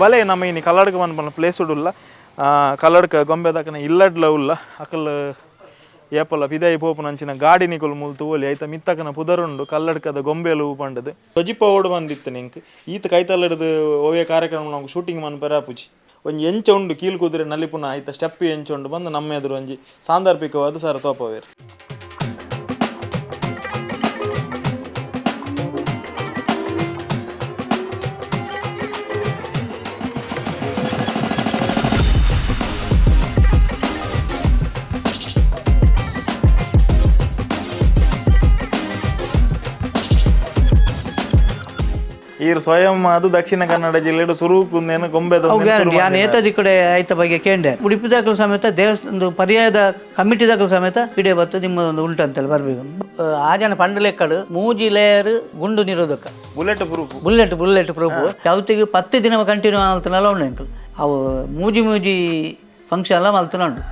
ಬಲೆ ನಮ್ಮ ಇನ್ನು ಕಲ್ಲಡ್ಕ ಬಂದು ಪ್ಲೇಸ್ ಉಡುಲ್ಲ ಕಲ್ಲಡ್ಕ ಗೊಂಬೆ ದಕ್ಕನ ಇಲ್ಲಡ್ಲ ಉಲ್ಲ ಅಕಲ್ ಏಪಲ ಪಿದಾಯಿ ಪೋಪು ನಂಚಿನ ಗಾಡಿ ನಿಕುಲು ಮುಲ್ತು ಓಲಿ ಐತ ಮಿತ್ತಕನ ಪುದರುಂಡು ಕಲ್ಲಡ್ಕದ ಗೊಂಬೆಲು ಪಂಡದು ಸೊಜಿಪ್ಪ ಓಡು ಬಂದಿತ್ತು ನಿಂಕ್ ಈತ ಕೈತಲ್ಲಡ್ದು ಓವೇ ಕಾರ್ಯಕ್ರಮ ನಾವು ಶೂಟಿಂಗ್ ಮನ್ಪರ ಪುಜಿ ಒಂಜಿ ಎಂಚ ಉಂಡು ಕೀಲ್ ಕುದುರೆ ನಲಿಪುನ ಐತ ಸ್ಟೆಪ್ ಎಂಚ ಉಂಡು ಬಂದು ನಮ್ಮ ಎದುರು ಒಂಜಿ ಸಾಂದರ್ಭಿಕವಾದ ಸರ್ ತೋಪವೇರು. ಈರು ಸ್ವಯಂ ಅದು ದಕ್ಷಿಣ ಕನ್ನಡ ಜಿಲ್ಲೆಡು ಸುರೂಕುಂದೇನು ಗೊಂಬೆ ನಾನು ಏತದಿ ಕಡೆ ಆಯ್ತ ಬಗ್ಗೆ ಕೇಂಡೆ ಉಡುಪಿ ದಾಖಲು ಸಮೇತ ದೇವಸ್ಥಾನದ ಪರ್ಯಾಯದ ಕಮಿಟಿ ದಾಖಲು ಸಮೇತ ಇಡೇ ಬತ್ತು ನಿಮ್ಮದೊಂದು ಉಲ್ಟಂತಲ್ಲಿ ಬರ್ಬೇಕು ಆ ಜನ ಪಂಡಲೆಕ್ಕಡು ಮೂಜಿ ಲೇಯರ್ ಗುಂಡು ನಿರೋಧಕ ಬುಲೆಟ್ ಪ್ರೂಫ್ ಯಾವತ್ತಿಗೆ 10 ದಿನ ಕಂಟಿನ್ಯೂ ಆಲ್ತನಲ್ಲ ಉಂಟು ಅವು ಮೂಜಿ ಫಂಕ್ಷನ್ ಎಲ್ಲ ಮಲ್ತುಂಡು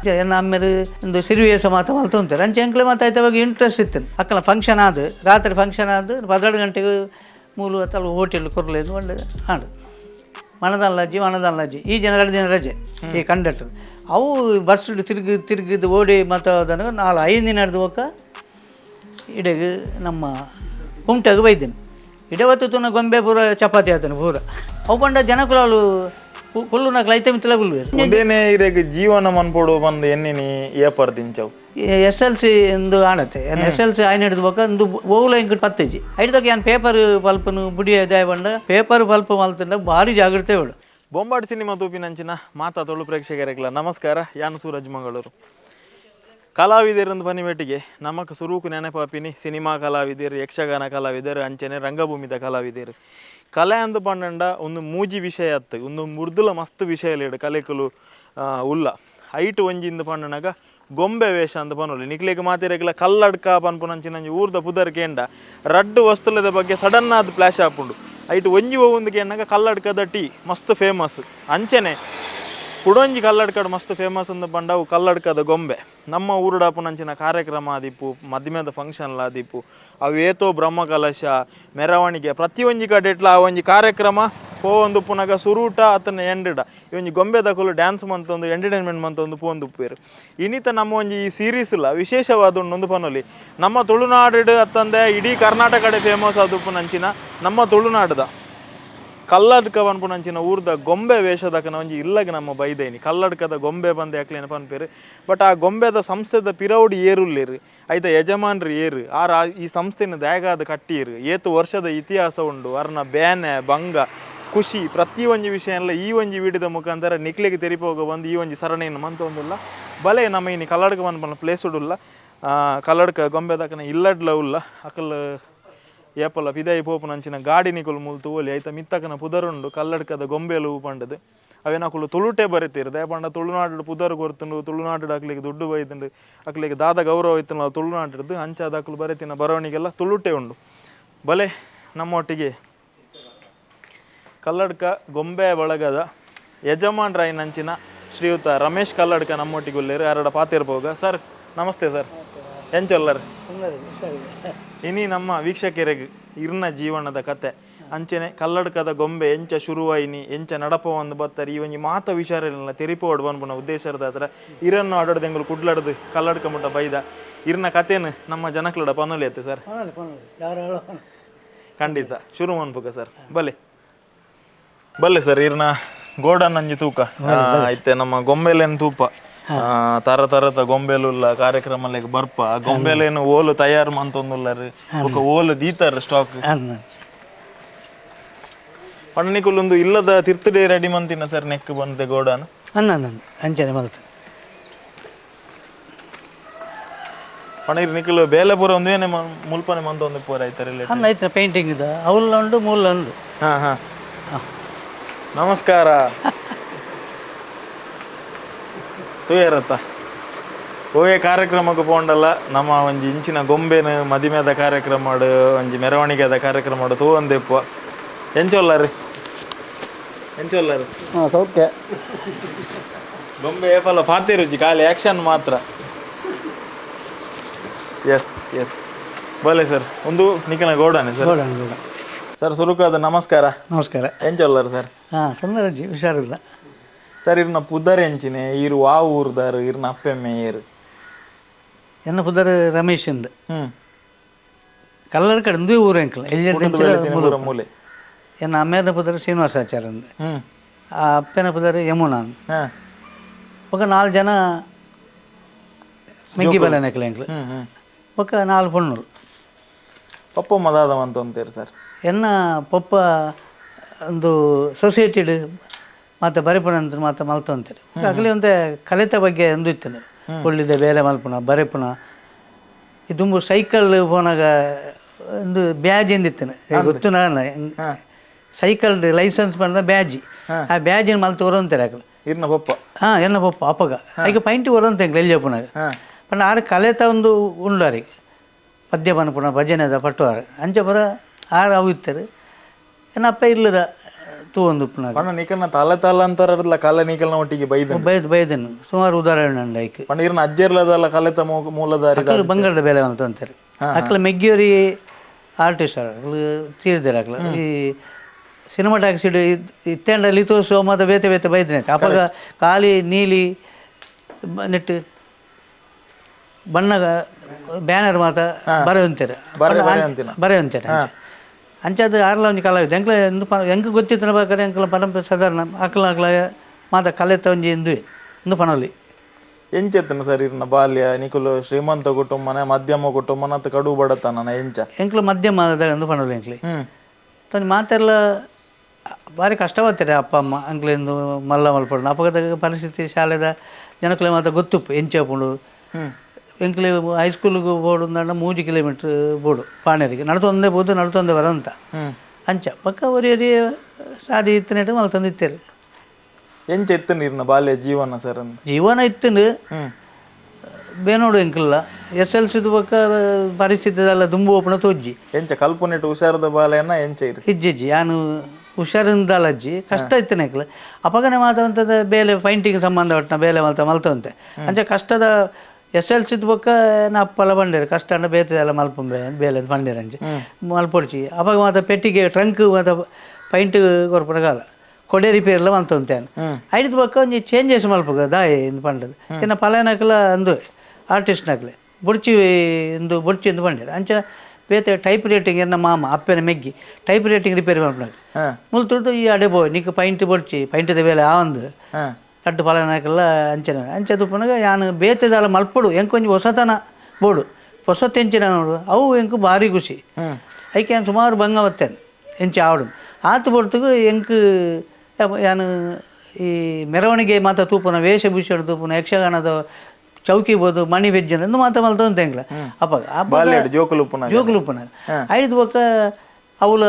ಆಮೇಲೆ ಒಂದು ಸಿರಿವೇಶ ಮಾತ್ರ ಮಲ್ತು ಅಂತಾರೆ ಅಂಚೆ ಅಂಕ್ಲೆ ಮಾತಾಯ್ತ ಬಗ್ಗೆ ಇಂಟ್ರೆಸ್ಟ್ ಇತ್ತು ಅಕ್ಕಲ ಫಂಕ್ಷನ್ ಆದ ರಾತ್ರಿ ಫಂಕ್ಷನ್ ಆದ 12 ಗಂಟೆಗೆ 3 ಹೊತ್ತಲ್ಲಿ ಹೋಟೆಲ್ ಕೊರಲೇದು ಒಳ್ಳೆ ಹಾಡು ಮಣದಲ್ಲಜ್ಜಿ ಈ ಜನ 2 ದಿನ ರಜೆ ಈ ಕಂಡಕ್ಟರ್ ಅವು ಬಸ್ ತಿರುಗಿದ್ದು ಓಡಿ ಮತ್ತು ಅದನ್ನು 4-5 ದಿನ ನಡೆದು ಹೋಗ ಇಡೆಗೆ ನಮ್ಮ ಕುಮಟೆಗೆ ಬೈದೇನೆ ಇಡೆ ಹೊತ್ತು ತುನ ಗೊಂಬೆ ಪೂರ ಚಪಾತಿ ಆತನು ಪೂರ ಅವು ಬಂಡ ಜನಕುಲಾಲು ಕುಲ್ಲು ನಾಲ್ಕು ಐತೆ ಮಿತ್ತಲ ಕುಲ್ಲು ಜೀವನ ಮನ್ಪೋಡು ಬಂದು ಎನ್ನಿನಿ ಏಪರ್ ದಿಂಚವು SLC ಎಂದು ಆಣತ್ತೆ SLC ಆಯ್ನ ಹಿಡಿದು ಬೇಕಾ ಒಂದು ಓವುಲ ಇಂಕ 10 ಜಿ ಐಡ್ದಾಗ ಏನು ಪೇಪರ್ ಪಲ್ಪನು ಬುಡಿ ಇದಾಯ ಬಂಡ ಪೇಪರ್ ಪಲ್ಪ್ ಮಲ್ತಂಡ ಭಾರಿ ಜಾಗ್ರತೆ ಬೇಡ. ಬೊಂಬಾಟ್ ಸಿನಿಮಾ ತೂಪಿನಂಚಿನ ಮಾತಾತೊಳು ಪ್ರೇಕ್ಷಕರಿಗೆಲ್ಲ ನಮಸ್ಕಾರ. ಯಾನು ಸೂರಜ್ ಮಂಗಳೂರು ಕಲಾವಿದರಂದು ಪನಿಮೆಟ್ಟಿಗೆ ನಮಕ್ ಸುರೂಕು ನೆನಪಾಪಿನಿ ಸಿನಿಮಾ ಕಲಾವಿದರು, ಯಕ್ಷಗಾನ ಕಲಾವಿದರು, ಅಂಚನೆ ರಂಗಭೂಮಿದ ಕಲಾವಿದರು. ಕಲೆ ಅಂದು ಪಂಡ ಒಂದು ಮೂಜಿ ವಿಷಯ ಅತ್ತು ಒಂದು ಮುರ್ದುಲ ಮಸ್ತ್ ವಿಷಯ ಲೇಡು ಕಲೆಕಲು ಉಲ್ಲ ಐಟು ಒಂಜಿಂದ ಪಂಡನಾಗ ಗೊಂಬೆ ವೇಷ ಅಂತ ಪನೋಲಿ ನಿಕ್ಲಿಗೆ ಮಾತಿರಕ್ಲ ಕಲ್ಲಡ್ಕ ಪನ್ಪುನಂಚಿನ ಊರ್ದ ಪುದರ್ ಕೇಂಡ ರಡ್ಡು ವಸ್ತುಲದ ಬಗ್ಗೆ ಸಡನ್ ಆದ ಫ್ಲಾಶ್ ಹಾಪುಂಡು ಐಟು ಒಂಜಿ ಒಂದು ಕೇಂಡಾಗ ಕಲ್ಲಡ್ಕದ ಟೀ ಮಸ್ತ್ ಫೇಮಸ್ ಅಂಚನೆ ಕುಡೊಂಜಿ ಕಲ್ಲಡ್ಕಡ್ ಮಸ್ತ್ ಫೇಮಸ್ ಅಂತ ಪಂಡವು ಕಲ್ಲಡ್ಕದ ಗೊಂಬೆ ನಮ್ಮ ಊರುಡಾಪುನಂಚಿನ ಕಾರ್ಯಕ್ರಮ ಆದಿಪ್ಪು ಮದ್ಮೆದ ಫಂಕ್ಷನ್ಲ ಆದಿಪ್ಪು ಅವು ಏತೋ ಬ್ರಹ್ಮಕಲಶ ಮೆರವಣಿಗೆ ಪ್ರತಿಯೊಂಜಿ ಕಡೆ ಇಟ್ಲ ಆ ಒಂಜಿ ಕಾರ್ಯಕ್ರಮ ಪೋವೊಂದು ಪುನಗ ಸುರೂಟ ಅತನ ಎಂಡಿಡ ಈ ಒಂಜಿ ಗೊಂಬೆ ದಕಲು ಡ್ಯಾನ್ಸ್ ಮಂತೊಂದು ಎಂಟರ್ಟೈನ್ಮೆಂಟ್ ಮಂತೊಂದು ಪೋಂದು ಉಪ್ಪೇರು ಇನ್ನಿತ ನಮ್ಮ ಒಂಜಿ ಈ ಸೀರೀಸ್ಲ ವಿಶೇಷವಾದ ಒಂದು ಪನೊಲಿ ನಮ್ಮ ತುಳುನಾಡು ಅತ್ತಂದೆ ಇಡೀ ಕರ್ನಾಟಕಡೆ ಫೇಮಸ್ ಆದುಪ್ಪುನಂಚಿನ ನಮ್ಮ ತುಳುನಾಡದ ಕಲ್ಲಡ್ಕ ಪನ್ಪುನಂಚಿನ ಊರ್ದ ಗೊಂಬೆ ವೇಷದಕನ ಒಂಜಿ ಇಲ್ಲಗ ನಮ್ಮ ಬೈದೇನಿ ಕಲ್ಲಡ್ಕದ ಗೊಂಬೆ ಬಂದು ಯಾಕ್ಲೇನ ಪನ್ಪೇರು ಬಟ್ ಆ ಗೊಂಬೆದ ಸಂಸ್ಥೆದ ಪಿರೌಡಿ ಏರುಲ್ಲೇರು ಐತ ಯಜಮಾನ್ರು ಏರು ಈ ಸಂಸ್ಥೆನ ದ್ಯಾಗಾದ ಕಟ್ಟಿಯರು ಏತು ವರ್ಷದ ಇತಿಹಾಸ ಉಂಡು ಅರ್ನ ಬೇನೆ ಬಂಗ ಖುಷಿ ಪ್ರತಿ ಒಂಜಿ ವಿಷಯ ಎಲ್ಲ ಈ ಒಂಜಿ ವಿಡಿಯೋದ ಮುಖಾಂತರ ನಿಕ್ಲಿಗೆ ತೆರಿಪೋಗ ಬಂದು ಈ ಒಂಜಿ ಸರಣಿಯನ್ನು ಮಂತೊಂದುಲ್ಲ ಬಲೆ ನಮ್ಮ ಇನ್ನು ಕಲ್ಲಡ್ಕ ಪನ್ಪನ ಪ್ಲೇಸ್ ಉಡುಲ್ಲ ಕಲ್ಲಡ್ಕ ಗೊಂಬೆದಕನ ಇಲ್ಲಡ್ಲ ಉಲ್ಲ ಅಕಲ್ ಏಪಲ ಪಿದಾಯಿ ಪೋಪು ನಂಚಿನ ಗಾಡಿ ನಿಕುಲು ಮುಲ್ತು ಓಲಿ ಐತ ಮಿತ್ತಕನ ಪುದರುಂಡು ಕಲ್ಲಡ್ಕದ ಗೊಂಬೆಲು ಪಂಡದು ಅವೇನಕುಲು ತುಳುಟೆ ಬರೀತಿರ್ದೆ ಪಂಡ ತುಳುನಾಡು ಪುದರ್ ಕೊರ್ತುಂಡು ತುಳುನಾಡು ಅಕ್ಲಿಗೆ ದುಡ್ಡು ಬೈತುಂಡು ಅಕ್ಲಿಗೆ ದಾದ ಗೌರವ ಇತ್ತು ನಾವು ತುಳುನಾಡಿರ್ದು ಅಂಚಾದ ಅಕ್ಲು ಬರೀತಿನ ಬರವಣಿಗೆಲ್ಲ ತುಳುಟೆ ಉಂಡು ಬಲೆ ನಮ್ಮೊಟ್ಟಿಗೆ ಕಲ್ಲಡ್ಕ ಗೊಂಬೆ ಬಳಗದ ಯಜಮಾನ್ರಾಯಿನಂಚಿನ ಶ್ರೀಯುತ ರಮೇಶ್ ಕಲ್ಲಡ್ಕ ನಮ್ಮೊಟ್ಟಿಗೆ ಉಳ್ಳೇರು ಯಾರಡ ಪಾತಿರ್ಬೋಗ ಸರ್ ನಮಸ್ತೆ ಸರ್ ಎಂಚೊಲ್ಲರ್ ಇನಿ ನಮ್ಮ ವೀಕ್ಷಕರಿಗೆ ಇರ್ನ ಜೀವನದ ಕತೆ ಅಂಚನೆ ಕಲ್ಲಡ್ಕದ ಗೊಂಬೆ ಎಂಚ ಶುರುವಾಯಿನಿ ಎಂಚ ನಡಪ ಒಂದು ಬತ್ತಾರೆ ಈ ಒಂಜಿ ಮಾತ ವಿಚಾರಲ್ಲ ತೆರಿಪೋಡ್ ಬಂದ್ಬುನ ಉದ್ದೇಶದ ಹತ್ರ ಇರನ್ನು ಆಡೋಡ್ದೆಂಗಳು ಕುಡ್ಲಾಡ್ದು ಕಲ್ಲಡ್ಕ ಮುಟ್ಟ ಬೈದ ಇರ್ನ ಕತೆನು ನಮ್ಮ ಜನಕ್ಲಡ ಪನೊಲಿ ಐತೆ ಸರ್ ಖಂಡಿತ ಶುರು ಅನ್ಪುಗ ಸರ್ ಬಲ್ಲೆ ಸರ್ ಇರ್ನ ಗೋಡನ್ ಅಂಜಿ ತೂಕ ಐತೆ ನಮ್ಮ ಗೊಂಬೆಲೇನು ತೂಪ ತರದ ಗೊಂಬೆಲುಲ್ಲ ಕಾರ್ಯಕ್ರಮ ಬರ್ಪ ಗೊಂಬೆಲೇನು ಓಲು ತಯಾರು ಮಂತೊಂದುಲ್ಲರು ಓಲು ದೀತಾರ ಸ್ಟಾಕ್ ಪಣ್ಣನಿಕುಲ್ಲೊಂದು ಇಲ್ಲದ ತಿರ್ತಡೆ ರೆಡಿ ಮಂತಿನ ಸರ್ ನೆಕ್ ಬಂದೆ ಗೋಡನ್ ಅಂಚನೆ ಮಲ್ತ ಪಣ ನಿಕಲು ಬೇಲೆ ಪೂರ ಒಂದೇನೆ ಮುಲ್ಪನೆ ಮಂತೊಂದು ಪೂರ ಆಯ್ತಾರೆ ಪೇಂಟಿಂಗ್ ಇದೆ ಅವಲ್ಲ ಉಂಡು ಮೂಲ ಉಂಡು ನಮಸ್ಕಾರ ತೂಯರತ್ತ ಓವೇ ಕಾರ್ಯಕ್ರಮಕ್ಕೆ ಪೋಂಡಲ್ಲ ನಮ್ಮ ಒಂಜಿ ಇಂಚಿನ ಗೊಂಬೆನ ಮದಿಮೆದ ಕಾರ್ಯಕ್ರಮ ಮಾಡು ಒಂಜಿ ಮೆರವಣಿಗೆದ ಕಾರ್ಯಕ್ರಮ ಮಾಡು ತೂ ಒಂದೆಪ್ಪ ಎಂಚೊಲ್ಲರು ಸೌಖ್ಯ ಗೊಂಬೆ ಏಪಲ್ಲ ಪಾತಿ ರುಚಿ ಖಾಲಿ ಆ್ಯಕ್ಷನ್ ಮಾತ್ರ ಎಸ್ ಬಲೆ ಸರ್ ಒಂದು ನಿಖನ ಗೋಡನೆ ಸರ್ ಸರ್ ಸುರುಕಾದ ನಮಸ್ಕಾರ. ನಮಸ್ಕಾರ. ಏನ್ ಚೊಲ್ಲರು ಸರ್? ಹಾಂ ತೊಂದರೆಜ್ಜಿ ಹುಷಾರಿಲ್ಲ ಸರ್. ಇರ್ನ ಪುದರ್ ಎಂಚಿನೆ ಇರು ಆ ಊರ್ದಾರು ಇರ್ನ ಅಪ್ಪೆಮ್ಮೆ ಏರು ಎನ್ನ ಪುದರ್ ರಮೇಶ್ ಇಂದು ಕಲ್ಲರ ಕಡೆ ಇಂದು ಊರು ಎಂಕಲ್ ಎಲ್ಲಿ ಮೂಲೆ ಎನ್ನ ಅಮ್ಮೇನ ಪುದರ್ ಶ್ರೀನಿವಾಸಾಚಾರ್ಯ ಅಂದು ಆ ಅಪ್ಪನ ಪುದರ್ ಯಮುನಾ ಅಂದು ఒక 4 ಜನ ಮೆಗ್ಗಿ ಬಲ ನೆಕ್ಲ ಎಂಕ್ಲು ఒక 4 ಪೊಣ್ಣುಲು ಪಪ್ಪ ಮದಾದವಂತ ಅಂತೀರಿ ಸರ್. ಎನ್ನ ಪಪ್ಪ ಒಂದು ಸೊಸೈಟಿಡ್ ಮತ್ತು ಬರೆಪುಣ ಅಂತ ಮತ್ತು ಮಲ್ತು ಅಂತಾರೆ ಆಗಲಿ ಒಂದು ಕಲಿತ ಬಗ್ಗೆ ಒಂದು ಇತ್ತೇನೆ ಒಳ್ಳಿದೆ ಬೇರೆ ಮಲ್ಪುಣ ಬರೆಪುಣ ಇದು ತುಂಬ ಸೈಕಲ್ ಫೋನಾಗ ಒಂದು ಬ್ಯಾಜ್ ಎಂದಿತ್ತೇನೆ ಗೊತ್ತು ನಾನು ಸೈಕಲ್ ಲೈಸೆನ್ಸ್ ಬಂದ ಬ್ಯಾಜಿ ಆ ಬ್ಯಾಜಿನ ಮಲ್ತು ಬರೋಂತಾರೆ ಆಗಲಿ ಇರ್ನ ಪಪ್ಪ ಹಾಂ ಎನ್ನ ಪಪ್ಪ ಅಪ್ಪಗ ಈಗ ಪೈಂಟ್ ಬರೋಂತ ಎಲ್ಲಿ ಪುನಾಗ ಪಂಡ ಆರು ಕಲಿತ ಒಂದು ಉಂಡಾರಿಗೆ ಪದ್ಯ ಪನ್ಪುಣ ಭಜನೆದ ಪಟ್ಟುವಾರ ಅಂಚೆ ಬರ ಆರು ಅವು ಇತ್ತಾರೆ ಏನಪ್ಪ ಇಲ್ಲದ ತೂ ಒಂದು ಪುನಃ ಪಣ್ಣ ನೀಕಲ್ನ ತಲೆ ತಲೆ ಅಂತಾರಲ್ಲ ಕಲೆ ನೀಕಲ್ನ ಒಟ್ಟಿಗೆ ಬೈದನು ಸುಮಾರು ಉದಾಹರಣೆ ಉಂಡು ಐಕೆ ಪಣ್ಣ ಇರ್ನ ಅಜ್ಜರ್ಲದಲ್ಲ ಕಲೆತ ಮೂಲದಾರಿ ಅಕ್ಕಲು ಬಂಗಾರದ ಬೆಲೆ ಅಂತ ಅಂತಾರೆ ಅಕ್ಕಲ ಮೆಗ್ಗಿಯವರಿ ಆರ್ಟಿಸ್ಟ್ ಅಕ್ಕಲು ತೀರಿದಾರೆ ಅಕ್ಕಲು ಈ ಸಿನಿಮಾಟಾಕ್ಸಿಡ್ ಇತ್ತೆಂಡ ಲಿತೋಸು ಮತ್ತು ಬೇತೆ ಬೇತೆ ಬೈದನೆ ಅಪ್ಪಗ ಖಾಲಿ ನೀಲಿ ನೆಟ್ಟು ಬಣ್ಣಗ ಬ್ಯಾನರ್ ಮಾತ ಬರೆ ಅಂತಾರೆ ಬರೆ ಅಂತಾರೆ ಅಂಚದು ಆರ್ಲ ಒಂಜಿ ಕಲಾವಿದ ಎಂಕ್ಲ ಎಂಕ ಗೊತ್ತಿತ್ತು ಬೇಕಾದ್ರೆ ಎಂಕಲ ಪರಂಪರೆ ಸಾಧಾರಣ ಅಕ್ಲ ಮಾತ ಕಲೆತ ಒಂಜಿ ಇಂದು ಪನೊಲಿ ಎಂಚೆತ್ತನ ಸರ್ ಇರ್ನ ಬಾಲ್ಯ ನಿಕುಲು ಶ್ರೀಮಂತ ಕುಟುಂಬನ ಮಧ್ಯಮ ಕುಟುಂಬನ ಕಡು ಬಡತನ ಎಂಚ ಎಂಕ್ಲ ಮಧ್ಯಮದ ಒಂದು ಪನೊಲಿ ಎಂಕ್ಲಿ ತಂದು ಮಾತೆಲ್ಲ ಭಾರಿ ಕಷ್ಟವಾಗ್ತಾರೆ ಅಪ್ಪ ಅಮ್ಮ ಅಂಕ್ಲಿಂದು ಮಲ್ಲ ಮಲ್ಪಡು ಅಪಘಾತ ಪರಿಸ್ಥಿತಿ ಶಾಲೆದ ಜನಕ್ಲೆ ಮಾತ ಗೊತ್ತುಪ್ಪು ಎಂಚಪುಂಡು ಎಂಕ್ಲೆ ಹೈಸ್ಕೂಲಿಗೆ ಬೋಡು ಅಂದ 3 ಕಿಲೋಮೀಟ್ರ್ ಬೋಡು ಪಾಣೇರಿಗೆ ನಡ್ತೊಂದೇ ಬೋದು ನಡ್ತೊಂದೇ ಬರಂತ ಅಂಚ ಪಕ್ಕ ಒರಿಯರಿ ಸಾದಿ ಇತ್ತನೇಟು ಮಲ್ತಂದು ಇತ್ತೇರಿ ಎಂಚ ಎತ್ತು ನೀರಿನ ಬಾಲ್ಯ ಜೀವನ ಸರ್ ಜೀವನ ಇತ್ತಂದು ಬೇನೋಡು ಎಂಕಲ್ಲ SLCದು ಪಕ್ಕ ಪರಿಸ್ಥಿತಿದೆಲ್ಲ ದುಂಬು ಓಪಣ ತೋಜ್ಜಿ ಎಂಚ ಕಲ್ಪನೆಟ್ಟು ಹುಷಾರದ ಬಾಲ್ಯನ ಎಂಚ ಇಜ್ಜಿ ನಾನು ಹುಷಾರಿಂದಲ್ಲ ಅಜ್ಜಿ ಕಷ್ಟ ಇತ್ತು ನೆಕ್ಲ ಅಪಗನೆ ಮಾತಾವಂಥದ್ದು ಬೇಲೆ ಪೈಂಟಿಂಗ್ ಸಂಬಂಧ ಒಟ್ಟಿನ ಬೇಲೆ ಮಲ್ತವಂತೆ ಅಂಚೆ ಕಷ್ಟದ SLCದು ಪಕ್ಕ ನಾ ಅಪ್ಪಲ್ಲ ಬಂಡೇರು ಕಷ್ಟ ಅಂಡ ಬೇತದೆಲ್ಲ ಮಲ್ಪಂಬೆ ಬೇಲೆ ಬಂಡೇರು ಅಂಚೆ ಮಲ್ಪೊಡ್ಚಿ ಅವಾಗ ಮಾತ ಪೆಟ್ಟಿಗೆ ಟ್ರಂಕ್ ಮತ್ತು ಪೈಂಟ್ ಕೊರ್ಪಡಗಾಲ ಕೊಡೆ ರಿಪೇರ್ಲ ಮಲ್ತವಂತೇನು ಐದು ಪಕ್ಕ ಒಂಜಿ ಚೇಂಜಸ್ ಮಲ್ಪಗ ದಾಯಿ ಇಂದು ಪಂಡದು ಇನ್ನು ಪಲಾನಕಲ ಅಂದು ಆರ್ಟಿಸ್ಟ್ ನಕ್ಲೆ ಬೊಡ್ಚಿ ಇಂದು ಬೊಡ್ಚಿ ಇಂದು ಬಂಡೇರು ಅಂಚ ಬೇತೆ ಟೈಪ್ ರೇಟಿಂಗ್ ಎನ್ನ ಮಾಮ ಅಪ್ಪನ ಮೆಗ್ಗಿ ಟೈಪ್ ರೇಟಿಂಗ್ ರಿಪೇರಿ ಮಲ್ಪನಾಗ ಮುಲ್ತುಡ್ದು ಈ ಅಡೆ ಬೋ ನೀಕು ಪೈಂಟ್ ಬೊಡ್ಚಿ ಪೈಂಟದ ಬೇಲೆ ಆವಂದು ಅಡ್ಡು ಫಲನಾಕೆಲ್ಲ ಅಂಚನ ಅಂಚದು ಪುನಗ ಯಾನು ಬೇತೆದಲ್ಲ ಮಲ್ಪಡು ಎಂಕೊಂಜಿ ಹೊಸತನ ಬೋಡು ಹೊಸತ್ತು ಎಂಚಿನ ನೋಡು ಅವು ಎಂಕು ಭಾರಿ ಖುಷಿ ಐಕೆ ಸುಮಾರು ಬಂಗವತ್ತೇನು ಎಂಚಿ ಆವಡು ಆತು ಬಡ್ತಗೂ ಎಂಕು ಯಾನು ಈ ಮೆರವಣಿಗೆ ಮಾತ ತೂಪುನ ವೇಷಭೂಷಣ ತೂಪುನ ಯಕ್ಷಗಾನದ ಚೌಕಿ ಬೋದು ಮಣಿ ಬೆಜ್ಜನ ಮಾತ ಮಲ್ತವಂತ ಎಂಗ್ಲ ಅಪ್ಪ ಜೋಕುಲುಪ್ಪನ ಐದು ಪಕ್ಕ ಅವಳ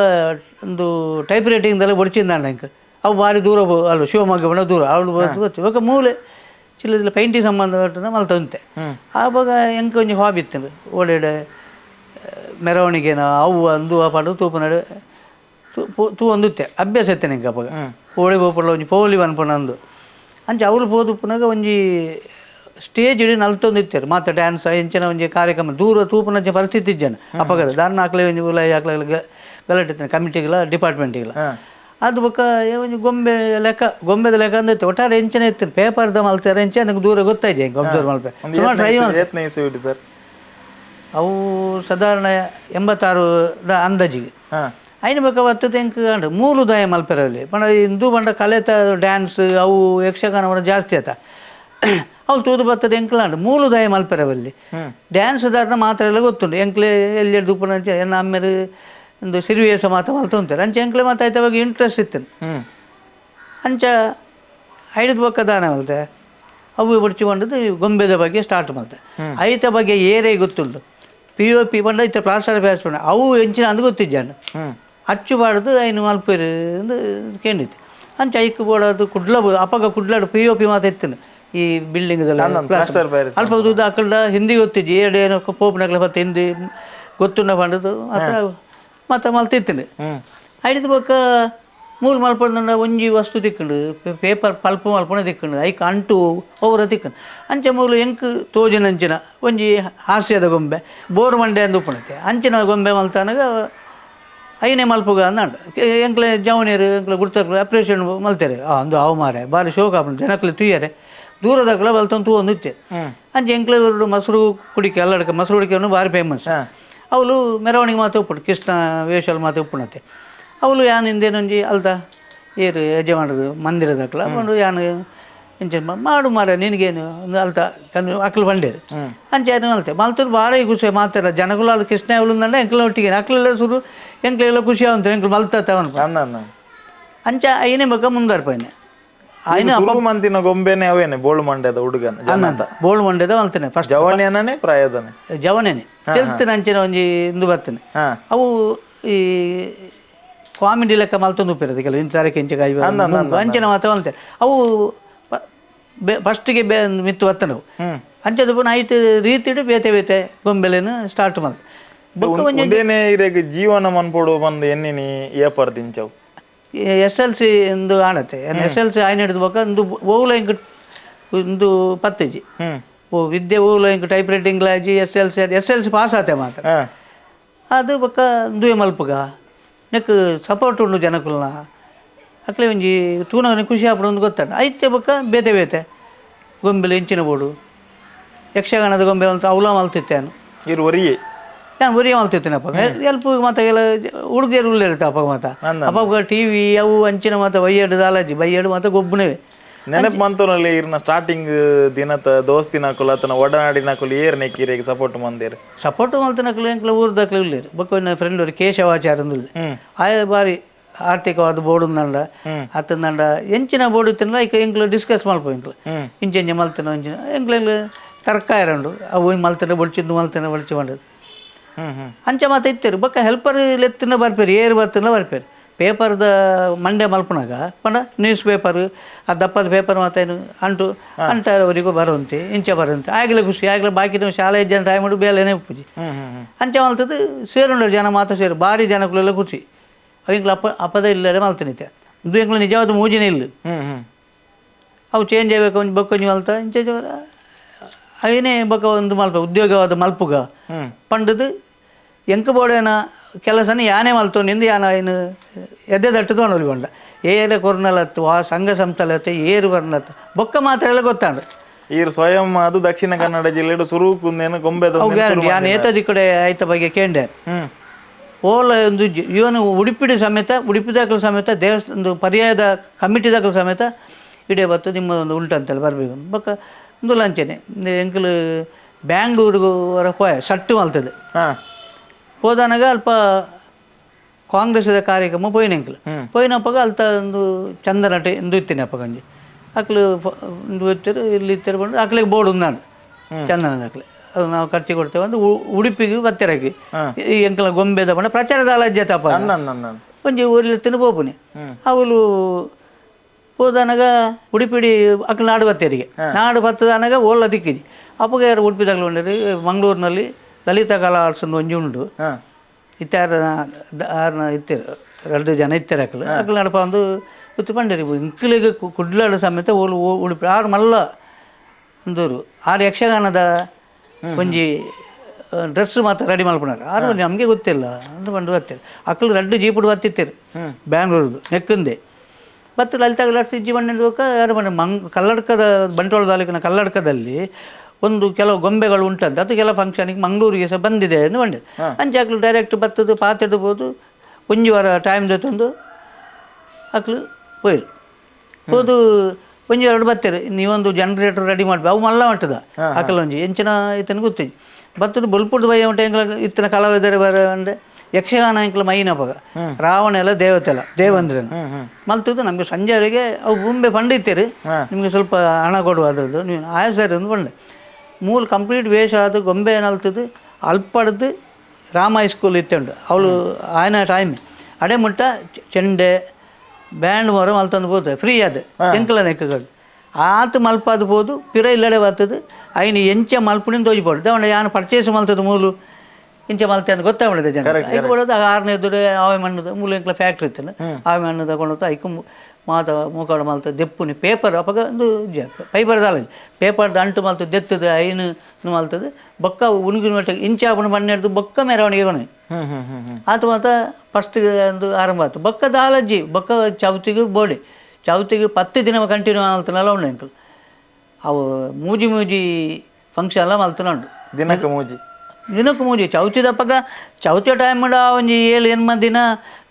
ಒಂದು ಟೈಪ್ ರೇಟಿಂಗ್ದೆಲ್ಲ ಬಡ್ಚಿಂದಾಂಡ ಎಂಕ ಅವು ಭಾರಿ ದೂರ ಅಲ್ಲ ಶಿವಮೊಗ್ಗ ಬಣ್ಣ ದೂರ ಅವಳು ಬರ್ತು ಇವಾಗ ಮೂಲೆ ಚಿಲ್ಲದಿಲ್ಲ ಪೈಂಟಿಂಗ್ ಸಂಬಂಧಪಟ್ಟ ಮಲ್ತಂತೆ ಆವಾಗ ಎಂಕ ಒಂಜಿ ಹಾಬಿ ಇತ್ತು ಓಡಾಡ ಮೆರವಣಿಗೆನ ಅವು ಅಂದು ಆ ಪಾಡು ತೂಪು ನಡು ತೂ ಒಂದುತ್ತೆ ಅಭ್ಯಾಸ ಇತ್ತೆ ನಿಂಗೆ ಅಪ್ಪಾಗ ಓಡಿ ಹೋಗ್ಪಡ ಒಂಜಿ ಪೋಲಿ ಬನ್ಪಣ ಅಂದು ಅಂಚೆ ಅವಳು ಹೋದು ಪುನಗ ಒಂಜಿ ಸ್ಟೇಜ್ ಇಡೀ ನಲ್ತೊಂದಿತ್ತೇರು ಮಾತ ಡ್ಯಾನ್ಸ್ ಎಂಚಿನ ಒಂಜಿ ಕಾರ್ಯಕ್ರಮ ದೂರ ತೂಪುನಂಚೆ ಪರಿಸ್ಥಿತಿ ಇಜ್ಜನ ಅಪ್ಪಗದ ದಾನ ಹಾಕ್ಲೆ ಒಂಜಿ ಉಲಾಯಿ ಹಾಕ್ಲೆ ಗಲಾಟೆ ಕಮಿಟಿಗಳ ಡಿಪಾರ್ಟ್ಮೆಂಟಿಗಳ ಅದು ಬೊಕ್ಕ ಒಂಜಿ ಗೊಂಬೆದ ಲೆಕ್ಕ ಅಂದಿತ್ತು ಒಟ್ಟಾರೆ ಎಂಚಿನ ಇತ್ತು ಪೇಪರ್ದ ಮಲ್ತಾರೆ ಎಂಚೆ ನನಗೆ ದೂರ ಗೊತ್ತಾಯ್ತು ಹೆಂಗೆ ಅಬ್ಸರ್ವ್ ಮಲ್ಪೆ ಸುಮಾರು ಟ್ರೈ ಮಾಡಿ ಸರ್ ಅವು ಸಾಧಾರಣ 86ದ ಅಂದಾಜಿಗೆ ಐನು ಬೇಕಾ ಬರ್ತದೆ ಹೆಂಗೆ ಕಂಡು 3 ದಾಯ ಮಲ್ಪೆರಲ್ಲಿ ಪಣ ಇಂದು ಬಂಡ ಕಲೆತ ಡ್ಯಾನ್ಸ್ ಅವು ಯಕ್ಷಗಾನ ಜಾಸ್ತಿ ಆತ ಅವ್ರು ತೂದು ಬರ್ತದೆ ಎಂಕ್ಲಾಂಡು 3 ದಾಯ ಮಲ್ಪೆರವಲ್ಲಿ ಡ್ಯಾನ್ಸ್ ದಾರನ ಮಾತ್ರ ಎಲ್ಲ ಗೊತ್ತುಂಟು ಎಂಕ್ಲೆ ಎಲ್ಲಿ ದುಪ್ಪನ ಎನ್ನ ಅಮ್ಮೇರು ಒಂದು ಸಿರಿವೇಶ ಮಾತ ಮಲ್ತು ಅಂತಾರೆ ಅಂಚೆ ಎಂಕ್ಲೆ ಮಾತಾಯ್ತವಾಗ ಇಂಟ್ರೆಸ್ಟ್ ಇತ್ತು ಅಂಚ ಐದು ಬೊಕ್ಕ ದಾನ ಮಲ್ತೆ ಅವು ಬಡ್ಚಿಕೊಂಡದ್ದು ಗೊಂಬೆದ ಬಗ್ಗೆ ಸ್ಟಾರ್ಟ್ ಮಾಡ್ತೆ ಐತ ಬಗ್ಗೆ ಏರೇ ಗೊತ್ತುಂಟು POP ಬಂಡ ಐತ ಪ್ಲಾಸ್ಟರ್ ಬೇಸ್ಕೊಂಡ ಅವು ಎಂಚಿನ ಅಂದು ಗೊತ್ತಿಜ್ಜಾಂಡು ಅಚ್ಚು ಬಾಡ್ದು ಐನು ಮಲ್ಪೇರು ಅಂದು ಕೇಳಿತ್ತು ಅಂಚೆ ಐಕ್ ಬೋಡೋದು ಕುಡ್ಲಬೋದು ಅಪ್ಪಗ ಕುಡ್ಲಾಡು POP ಮಾತ ಎತ್ತನು ಈ ಬಿಲ್ಡಿಂಗ್ದೆಲ್ಲ ಅಲ್ಪ ದುಡ್ಡು ಅಕ್ಕಲ್ದ ಹಿಂದಿ ಗೊತ್ತಿಜ್ಜಿ ಎರಡೇನೋ ಪೋಪ್ನಕ್ಲೆ ಮತ್ತೆ ಹಿಂದಿ ಗೊತ್ತುಂಡ ಬಂಡದು ಮಾತ್ರ ಮತ್ತು ಮಲ್ತಿತ್ತೇನೆ ಐದು ಬೊಕ್ಕ 3 ಮಲ್ಪಂಡ ಒಂಜಿ ವಸ್ತು ತಿಕ್ಕಂಡು ಪೇಪರ್ ಪಲ್ಪ್ ಮಲ್ಪಣ ತಿಕ್ಕಂಡು ಐಕ್ ಅಂಟು ಅವರ ತಿಕ್ಕಂಡು ಅಂಚೆ ಮೂಲು ಎಂಕ್ ತೋಜಿನಂಚಿನ ಒಂಜಿ ಹಾಸ್ಯದ ಗೊಂಬೆ ಬೋರ್ ಮಂಡೆ ಅಂದು ಉಪ್ಪಣತೆ ಅಂಚಿನ ಗೊಂಬೆ ಮಲ್ತಾನಾಗ ಐನೇ ಮಲ್ಪುಗ ಅಂದ ಎಂಕ್ಲೆ ಜವನಿಯರು ಎಂಕ್ಲೆ ಗುರ್ತಕ್ಲು ಅಪ್ರೇಷನ್ ಮಲ್ತಾರೆ ಅಂದು ಅವು ಮಾರೆ ಭಾರಿ ಶೋಕ ಆಗ್ಬಿಟ್ಟು ಜನಕ್ಲೆ ತುಯ್ಯಾರೆ ದೂರದಾಗಲ ಬಲ್ತಂದು ತೂ ಒಂದು ಇತ್ತೆ ಅಂಚೆ ಎಂಕ್ಲೆ ಮೊಸರು ಕುಡಿಕೆ ಎಲ್ಲಡಕ್ಕೆ ಮೊಸರು ಕುಡಿಕೆಯನ್ನು ಭಾರಿ ಫೇಮಸ್ ಅವಳು ಮೆರವಣಿಗೆ ಮಾತು ಉಪ್ಪುಡು ಕೃಷ್ಣ ವೇಷಲ್ ಮಾತು ಉಪ್ಪುಣತ್ತೆ ಅವಳು ಯಾನು ಹಿಂದೇನೊಂಜಿ ಅಲ್ದ ಏರು ಯಜಮಾನದು ಮಂದಿರದಕ್ಲ ಒಂದು ಯಾನು ಇಂಚೆ ಮಾಡು ಮಾರ ನಿನಗೇನು ಒಂದು ಅಲ್ತ ಕಣ್ಣು ಅಕ್ಲು ಬಂಡೇರು ಅಂಚೆ ಯಾರು ಮಲ್ತೆ ಮಲ್ತದ್ದು ಭಾರಿ ಖುಷಿ ಮಾತಾಡ ಜನಗಳು ಅಲ್ಲಿ ಕೃಷ್ಣ ಅವಳಂದಂಡ ಎಂಕ್ಲ ಒಟ್ಟಿಗೆ ಅಕ್ಲೆಲ್ಲ ಸುರು ಎಂಕ್ಲೆಲ್ಲ ಖುಷಿ ಆಗುತ್ತೆ ಎಂಕ್ಲು ಮಲ್ತತ್ತ ಅವನು ಅಂಚ ಐನೇ ಬಕ್ಕ ಮುಂದಾರ್ಪೈನೆ ಆಯ್ನ ಮಂತಿನ ಗೊಂಬೆನೆ ಅವೇನೆ ಬೋಳು ಮಂಡ್ಯದ ಹುಡುಗನ ಅನ್ನಂತ ಬೋಳು ಮಂಡ್ಯದ ಮಲ್ತೇನೆ ಫಸ್ಟ್ ಜವನೇನೇ ಪ್ರಾಯದನೆ ಜವನೇನೆ ತಿರ್ತಿನ ಅಂಚಿನ ಒಂಜಿ ಇಂದು ಬರ್ತೇನೆ ಅವು ಈ ಕಾಮಿಡಿ ಲೆಕ್ಕ ಮಲ್ತೊಂದು ಉಪ್ಪಿರೋದು ಕೆಲವು ಇಂಚರಕ್ಕೆ ಇಂಚ ಅಂಚಿನ ಮಾತ್ರ ಮಲ್ತೆ ಅವು ಫಸ್ಟಿಗೆ ಮಿತ್ತು ಬರ್ತನವು ಅಂಚದ ಪುನಃ ಐದು ರೀತಿಡು ಬೇತೆ ಬೇತೆ ಗೊಂಬೆಲೇನು ಸ್ಟಾರ್ಟ್ ಮಲ್ ಒಂದೇನೆ ಇರೆಗ್ ಜೀವನ ಮನ್ಪೋಡು ಬಂದು ಎನ್ನಿನಿ ಏಪರ್ದಿಂಚವು SLC ಎಂದು ಆಡತ್ತೆ SLC ಆಯ್ನ ಹಿಡಿದು ಬೇಕಾ ಒಂದು ಓವುಲ ಇಂಕ್ ಒಂದು ಪತ್ತೇಜಿ ಓ ವಿದ್ಯೆ ಓವುಲ ಇಂಕ್ ಟೈಪ್ ರೈಟಿಂಗ್ ಲಾಜಿ SLC ಪಾಸ್ ಆತೆ ಮಾತ್ರ ಅದು ಬೊಕ್ಕ ದುವೆ ಮಲ್ಪುಗ ನೆಕ್ ಸಪೋರ್ಟ್ ಉಂಡು ಜನಕುಲ್ನ ಅಕ್ಲೆ ಒಂಜಿ ತೂನಗನೆ ಖುಷಿ ಆಪಡು ಒಂದು ಗೊತ್ತಾಡ ಐತೆ ಬೊಕ್ಕ ಬೇತೆ ಬೇತೆ ಗೊಂಬೆಲು ಇಂಚಿನ ಬೋಡು ಯಕ್ಷಗಾನದ ಗೊಂಬೆ ಅಂತ ಅವಲ ಮಲ್ತಿತ್ತೇನು ಇರು ಒರಿಯೇ ನಾನು ಒರಿಯ ಮಲ್ತಿತ್ತೇನಪ್ಪ ಎಲ್ಪ್ ಮತ್ತೆ ಎಲ್ಲ ಹುಡುಗಿಯರು ಉಳ್ಳಿರುತ್ತೆ ಅಪ್ಪ ಮಾತ ಅಪ್ಪ TV ಅವು ಅಂಚಿನ ಮಾತ ಬೈಯಡು ದಾಲಾಜಿ ಬೈಯಡು ಮಾತ ಗೊಬ್ಬನವೇ ನೆನಪು ಮಂತನಲ್ಲಿ ಇರ್ನ ಸ್ಟಾರ್ಟಿಂಗ್ ದಿನತ ದೋಸ್ತಿನಕುಲು ಆತನ ಒಡನಾಡಿನಕುಲು ಏರ್ ನೆಕ್ಕಿರೇಗೆ ಸಪೋರ್ಟ್ ಮಂದೇರು ಸಪೋರ್ಟ್ ಮಲ್ತಿನಕಲು ಎಂಕ್ಲ ಊರ್ದಕ್ಲು ಇಲ್ಲೇರು ಬೊಕ್ಕ ನನ್ನ ಫ್ರೆಂಡ್ ಅವರು ಕೇಶವಾಚಾರ ಅಂದಿಲ್ಲ ಆಯ ಬಾರಿ ಆರ್ಥಿಕವಾದ ಬೋರ್ಡ್ ನಂಡ ಆತಂದಂಡ ಎಂಚಿನ ಬೋರ್ಡ್ ಇತ್ತಲ್ಲ ಈಗ ಎಂಕ್ಲು ಡಿಸ್ಕಸ್ ಮಲ್ಪ ಎಂಕ್ಲು ಇಂಚೆಂಚ ಮಲ್ತನ ಇಂಚಿನ ಎಂಕ್ಲು ತರಕಾರಿ ಉಂಡು ಅವು ಮಲ್ತನೆ ಬೊಳ್ಚಿದ್ದು ಮಲ್ತನೆ ಬೊಳ್ಚಿ ಮಾಡೋದು ಅಂಚ ಮಾತ ಇತ್ತೇರು ಬೊಕ್ಕ ಹೆಲ್ಪರ್ ಎತ್ತಿನ ಬರ್ಪೇರು ಏರು ಬರ್ತನ ಬರ್ಪೇರು ಪೇಪರ್ದ ಮಂಡೆ ಮಲ್ಪನಾಗ ಪಂಡ ನ್ಯೂಸ್ ಪೇಪರ್ ಆ ದಪ್ಪದ ಪೇಪರ್ ಮಾತೇನು ಅಂಟು ಅಂಟವರಿಗೂ ಬರುವಂತೆ ಇಂಚ ಬರುವಂತೆ ಆಗಲೇ ಖುಷಿ ಆಗಲೇ ಬಾಕಿ ಶಾಲೆ ಜನ ಟ್ರೈ ಮಾಡಿ ಬೇಲೆನೇ ಪೂಜಿ ಅಂಚ ಮಲ್ತದ್ದು ಸೇರುಂಡರು ಜನ ಮಾತು ಸೇರು ಭಾರಿ ಜನಗಳೆಲ್ಲ ಖುಷಿ ಅವಿಂಗ್ಲ ಅಪ್ಪದ ಇಲ್ಲಡೆ ಮಲ್ತನಿತ್ತೆ ಇದು ಎಂಗ್ಲ ನಿಜವಾದ ಮೂಜಿನೇ ಇಲ್ಲ ಅವು ಚೇಂಜ್ ಆಗ್ಬೇಕು ಒಂದು ಬೊಕ್ಕೊಂಜಿ ಮಲ್ತ ಇಂಚ ಅವನೇ ಬೊಕ್ಕ ಒಂದು ಮಲ್ಪ ಉದ್ಯೋಗವಾದ ಮಲ್ಪುಗ ಪಂಡದು ಎಂಕ ಬೋಡೇನ ಕೆಲಸನ ಯಾನೇ ಮಲ್ತೊಂಡಿಂದು ಯಾನ ಏನು ಎದೆ ದಟ್ಟು ತೊಗೊಂಡು ಬಂಡ ಏರೆ ಕೊರ್ನಲತ್ತು ಆ ಸಂಘ ಸಂಸ್ಥಲತ್ತು ಏರು ಬರ್ನತ್ತು ಬೊಕ್ಕ ಮಾತ್ರ ಎಲ್ಲ ಗೊತ್ತಾಂಡು ಈರು ಸ್ವಯಂ ಅದು ದಕ್ಷಿಣ ಕನ್ನಡ ಜಿಲ್ಲೆ ಸುರು ಕುಂದೇನು ಗೊಂಬೆದ ಯಾನು ಏತದಿ ಕಡೆ ಆಯ್ತ ಬಗ್ಗೆ ಕೇಂಡೆ ಓಲ ಒಂದು ಇವನು ಉಡುಪಿಡಿ ಸಮೇತ ಉಡುಪಿದಾಗಲು ಸಮೇತ ದೇವಸ್ಥಾನದ ಪರ್ಯಾಯದ ಕಮಿಟಿದಾಗಲು ಸಮೇತ ಇಡೇ ಬತ್ತು ನಿಮ್ಮದೊಂದು ಉಂಟಂತಲ್ಲ ಬರಬೇಕು ಬೊಕ್ಕ ಒಂದು ಲಂಚನೆ ಎಂಕಲು ಬ್ಯಾಂಗ್ಳೂರಿಗೂ ಹೊರ ಪೋಯ ಸಟ್ಟು ಮಲ್ತದೆ ಹೋದನಾಗ ಅಲ್ಪ ಕಾಂಗ್ರೆಸ್ದ ಕಾರ್ಯಕ್ರಮ ಪೋಯಿನೆಂಕಲು ಪೋಯಿನಪ್ಪಾಗ ಅಲ್ತ ಒಂದು ಚಂದನಟೆ ಎಂದು ಇತ್ತೇನೆ ಅಪ್ಪ ಗಂಜಿ ಅಕ್ಲು ಒಂದು ಇತ್ತರು ಇಲ್ಲಿ ಇತ್ತರು ಬಂದು ಅಕ್ಲಿಗೆ ಬೋರ್ಡ್ ಉಂದಾಂಡು ಚಂದನದ ಅಕ್ಲೆ ಅದು ನಾವು ಖರ್ಚು ಕೊಡ್ತೇವೆ ಅಂದ್ರೆ ಉಡುಪಿಗೆ ಬತ್ತರಾಗಿ ಈ ಎಂಕಲ ಗೊಂಬೆದ ಬಣ್ಣ ಪ್ರಚಾರದ ಅಲಜ್ಜೆ ತಪ್ಪ ಒಂಜಿ ಊರಲ್ಲಿ ತಿನ್ನು ಪೋಪುನೆ ಅವಳು ಹೋದನಾಗ ಉಡುಪಿಡಿ ಅಕ್ಲು ನಾಡು ಬತ್ತೇರಿಗೆ ನಾಡು ಬತ್ತದನಾಗ ಓಲ್ಲ ದಿಕ್ಕಿಜಿ ಅಪ್ಪಗ ಯಾರು ಉಡುಪಿದಾಗಲು ಉಂಡ್ರಿ ಮಂಗಳೂರಿನಲ್ಲಿ ಲಲಿತ ಕಲಾ ಆರ್ಟ್ಸ್ ಒಂಜಿ ಉಂಡು ಇತ್ತಾರನ ಇತ್ತೇರು 2 ಜನ ಇತ್ತಾರೆ ಅಕ್ಲು ನಡಪ ಒಂದು ಗೊತ್ತು ಪಂಡೇರಿ ಇಂಕ್ಲಿಗೆ ಕುಡ್ಲಾಡು ಸಮೇತ ಓಲು ಉಡುಪಿ 6 ಮಲ್ಲ ಒಂದೂರು 6 ಯಕ್ಷಗಾನದ ಒಂಜಿ ಡ್ರೆಸ್ ಮಾತ್ರ ರೆಡಿ ಮಲ್ಪನಾರ 6 ನಮಗೆ ಗೊತ್ತಿಲ್ಲ ಅಂತ ಬಂದು ಬರ್ತಾರೆ ಅಕ್ಲು 2 ಜೀಪುಡು ಬತ್ತಿತ್ತೇರು ಬ್ಯಾಂಗ್ಳೂರ್ದು ನೆಕ್ಕಂದೆ ಮತ್ತು ಲಲಿತ ಕಲಾ ಆರ್ಟ್ಸ್ ಇಜ್ಜಿ ಬಂದಿದ್ದಕ್ಕ ಯಾರು ಬಂದ ಕಲ್ಲಡ್ಕದ ಬಂಟ್ವಾಳ ತಾಲೂಕಿನ ಕಲ್ಲಡ್ಕದಲ್ಲಿ ಒಂದು ಕೆಲವು ಗೊಂಬೆಗಳು ಉಂಟಂತೆ ಅದು ಕೆಲವು ಫಂಕ್ಷನಿಗೆ ಮಂಗಳೂರಿಗೆ ಸಹ ಬಂದಿದೆ ಎಂದು ಬಂದಿದೆ ಅಂಚೆ ಅಕ್ಲು ಡೈರೆಕ್ಟ್ ಬತ್ತದು ಪಾತಿಡ್ಬೋದು ಒಂಜಿ ವಾರ ಟೈಮ್ ಜೊತ್ತೊಂದು ಅಕ್ಲು ಹೋಯ್ರು ಹೋದು ಒಂಜಿ ಎರಡು ಬತ್ತೇರು ನೀವೊಂದು ಜನರೇಟರ್ ರೆಡಿ ಮಾಡ್ಬೇಕು ಅವು ಮಲ್ಲ ಮಟ್ಟದ ಅಕಲ್ ಒಂಜಿ ಎಂಚಿನ ಇತನ ಗೊತ್ತಿಜಿ ಬತ್ತದು ಬಲ್ಪುಡ್ದು ಬಯ್ಯ ಉಂಟು ಎಂಕ್ಲ ಇತ್ತನ ಕಲಾವಿದರೆ ಬರ ಅಂದರೆ ಯಕ್ಷಗಾನ ಎಂಕ್ಲ ಮೈನಪಗ ರಾವಣ ಎಲ್ಲ ದೇವತೆಲ್ಲ ದೇವಂದ್ರನ ಮಲ್ತದ್ದು ನಮಗೆ ಸಂಜೆವರೆಗೆ ಅವು ಬೊಂಬೆ ಪಂಡಿತ್ತೇರು ನಿಮಗೆ ಸ್ವಲ್ಪ ಹಣ ಕೊಡುವ ಅದರದ್ದು ನೀವು ಆಯಸರಿ ಒಂದು ಬಂಡೆ ಮೂಲ ಕಂಪ್ಲೀಟ್ ವೇಷ ಅದು ಗೊಂಬೆ ಏನಲ್ತದ್ದು ಅಲ್ಪಡ್ದು ರಾಮ ಹೈಸ್ಕೂಲ್ ಇತ್ತುಂಡು ಅವಳು ಆಯ್ನ ಟೈಮ್ ಅಡೆ ಮುಟ್ಟ ಚೆಂಡೆ ಬ್ಯಾಂಡ್ ಮೊರ ಮಲ್ತಂದು ಹೋದ ಫ್ರೀ ಅದು ಎಂಕಲ ನೆಕ್ಕಗಳು ಆತು ಮಲ್ಪದು ಹೋದು ಪಿರ ಇಲ್ಲಡೆ ಬರ್ತದೆ ಐನು ಎಂಚ ಮಲ್ಪುಣಿಂದ ಹೋಗಿಬೋದು ಅವನ ಯಾನು ಪರ್ಚೇಸ್ ಮಲ್ತದ್ದು ಮೂಲು ಇಂಚ ಮಲ್ತೆ ಅಂತ ಗೊತ್ತಾಗ್ಬಿಡಿದೆ ಜನ ಐಕ್ ಬರೋದು 6ನೇ ಎದುರು ಆವೆ ಮಣ್ಣದ ಮೂಲ ಎಂಕ್ಲ ಫ್ಯಾಕ್ಟ್ರಿ ಇತ್ತು ಆವೆ ಮಣ್ಣು ತಗೊಂಡು ಐಕು ಮಾತ ಮೂಕಾಡು ಮಲ್ತ ದೆಪ್ಪುನಿ ಪೇಪರ್ ಅಪಗ ಒಂದು ಫೈಬರ್ ದಾಲಜಿ ಪೇಪರ್ದ ಅಂಟು ಮಲ್ತ ದೆತ್ತದ ಐನು ಮಲ್ತದ ಬೊಕ್ಕ ಉಣುಗಿನ ಮಟ್ಟಿಗೆ ಇಂಚಾಪಣ ಬಣ್ಣೆಡ್ದು ಬೊಕ್ಕ ಮೆರವಣಿಗೆ ಕೊನೆ ಆತ ಮಾತ ಫಸ್ಟ್ ಒಂದು ಆರಂಭ ಆಯ್ತು ಬೊಕ್ಕ ದಾಲಜ್ಜಿ ಬೊಕ್ಕ ಚೌತಿಗೆ ಬೋಡಿ ಚೌತಿಗೆ 10 ದಿನ ಕಂಟಿನ್ಯೂ ಮಲ್ತನಲ್ಲ ಉಂಡು ಅಂಕಲ್ ಅವು ಮೂಜಿ ಮೂಜಿ ಫಂಕ್ಷನ್ ಎಲ್ಲ ಮಲ್ತನುಂಡು ದಿನಕ್ಕೆ ಮೂಜಿ ಚೌತಿ ದಪ್ಪಗ ಚೌತಿ ಟೈಮ್ ಒಂಜಿ 7-8 ದಿನ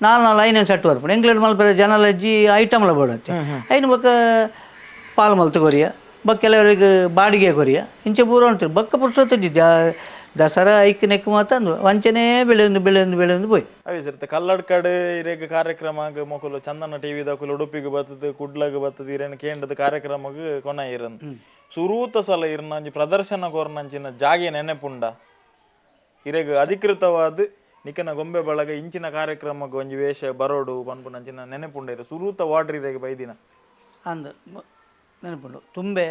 4 ಐನೇ ಸೆಟ್ ಬರ್ಪುಡು ಎಂಕ್ಲೆಡ್ ಮಲ್ಪರೆ ಜನಲಜ್ಜಿ ಐಟಮ್ಲ ಬೋಡತ್ತೆ ಐನು ಬೊಕ್ಕ ಪಾಲು ಮಲ್ತು ಕೊರಿಯ ಬೊಕ್ಕ ಕೆಲವರಿಗೆ ಬಾಡಿಗೆ ಕೊರಿಯ ಇಂಚೆ ಪೂರ ಉಂಟು ಬೊಕ್ಕ ಪುರ್ಸೊತ್ತುಜಿ ದಸರಾ ಐಕ್ ನೆಕ್ ಮಾತ ಅಂದು ವಂಚನೆ ಬೆಳೆಯೊಂದು ಪೋಯ್ ಅವಿ ಸರ್ ಕಲ್ಲಡ್ಕಡ್ ಇರೇಗ ಕಾರ್ಯಕ್ರಮ ಮೊಕಲು ಚಂದನ ಟಿವಿ ದಕುಲು ಉಡುಪಿಗೆ ಬರ್ತದೆ ಕುಡ್ಲಗ್ ಬರ್ತದೆ ಇರೇನು ಕೇಂದ್ರದ ಕಾರ್ಯಕ್ರಮಕ್ಕೆ ಕೊನ ಇರನ್ ಸುರೂತ ಸಲ ಇರ್ನಂಜಿ ಪ್ರದರ್ಶನ ಕೋರ್ನಂಚಿನ ಜಾಗೆ ನೆನೆಪುಂಡ ಇರೇಗ ಅಧಿಕೃತವಾದ ನಿಕನ ಗೊಂಬೆ ಬಳಗ ಇಂಚಿನ ಕಾರ್ಯಕ್ರಮಕ್ಕೆ ಒಂಜಿ ವೇಷ ಬರೋಡು ಪನ್ಪುನಂಚಿನ ನೆನೆಪುಂಡ ಇರ ಸುರೂತ ವಾಡ್ರಿ ಇರೇಗ ಬೈದಿನ ಅಂದು ನೆನಪುಂಡು ತುಂಬೆ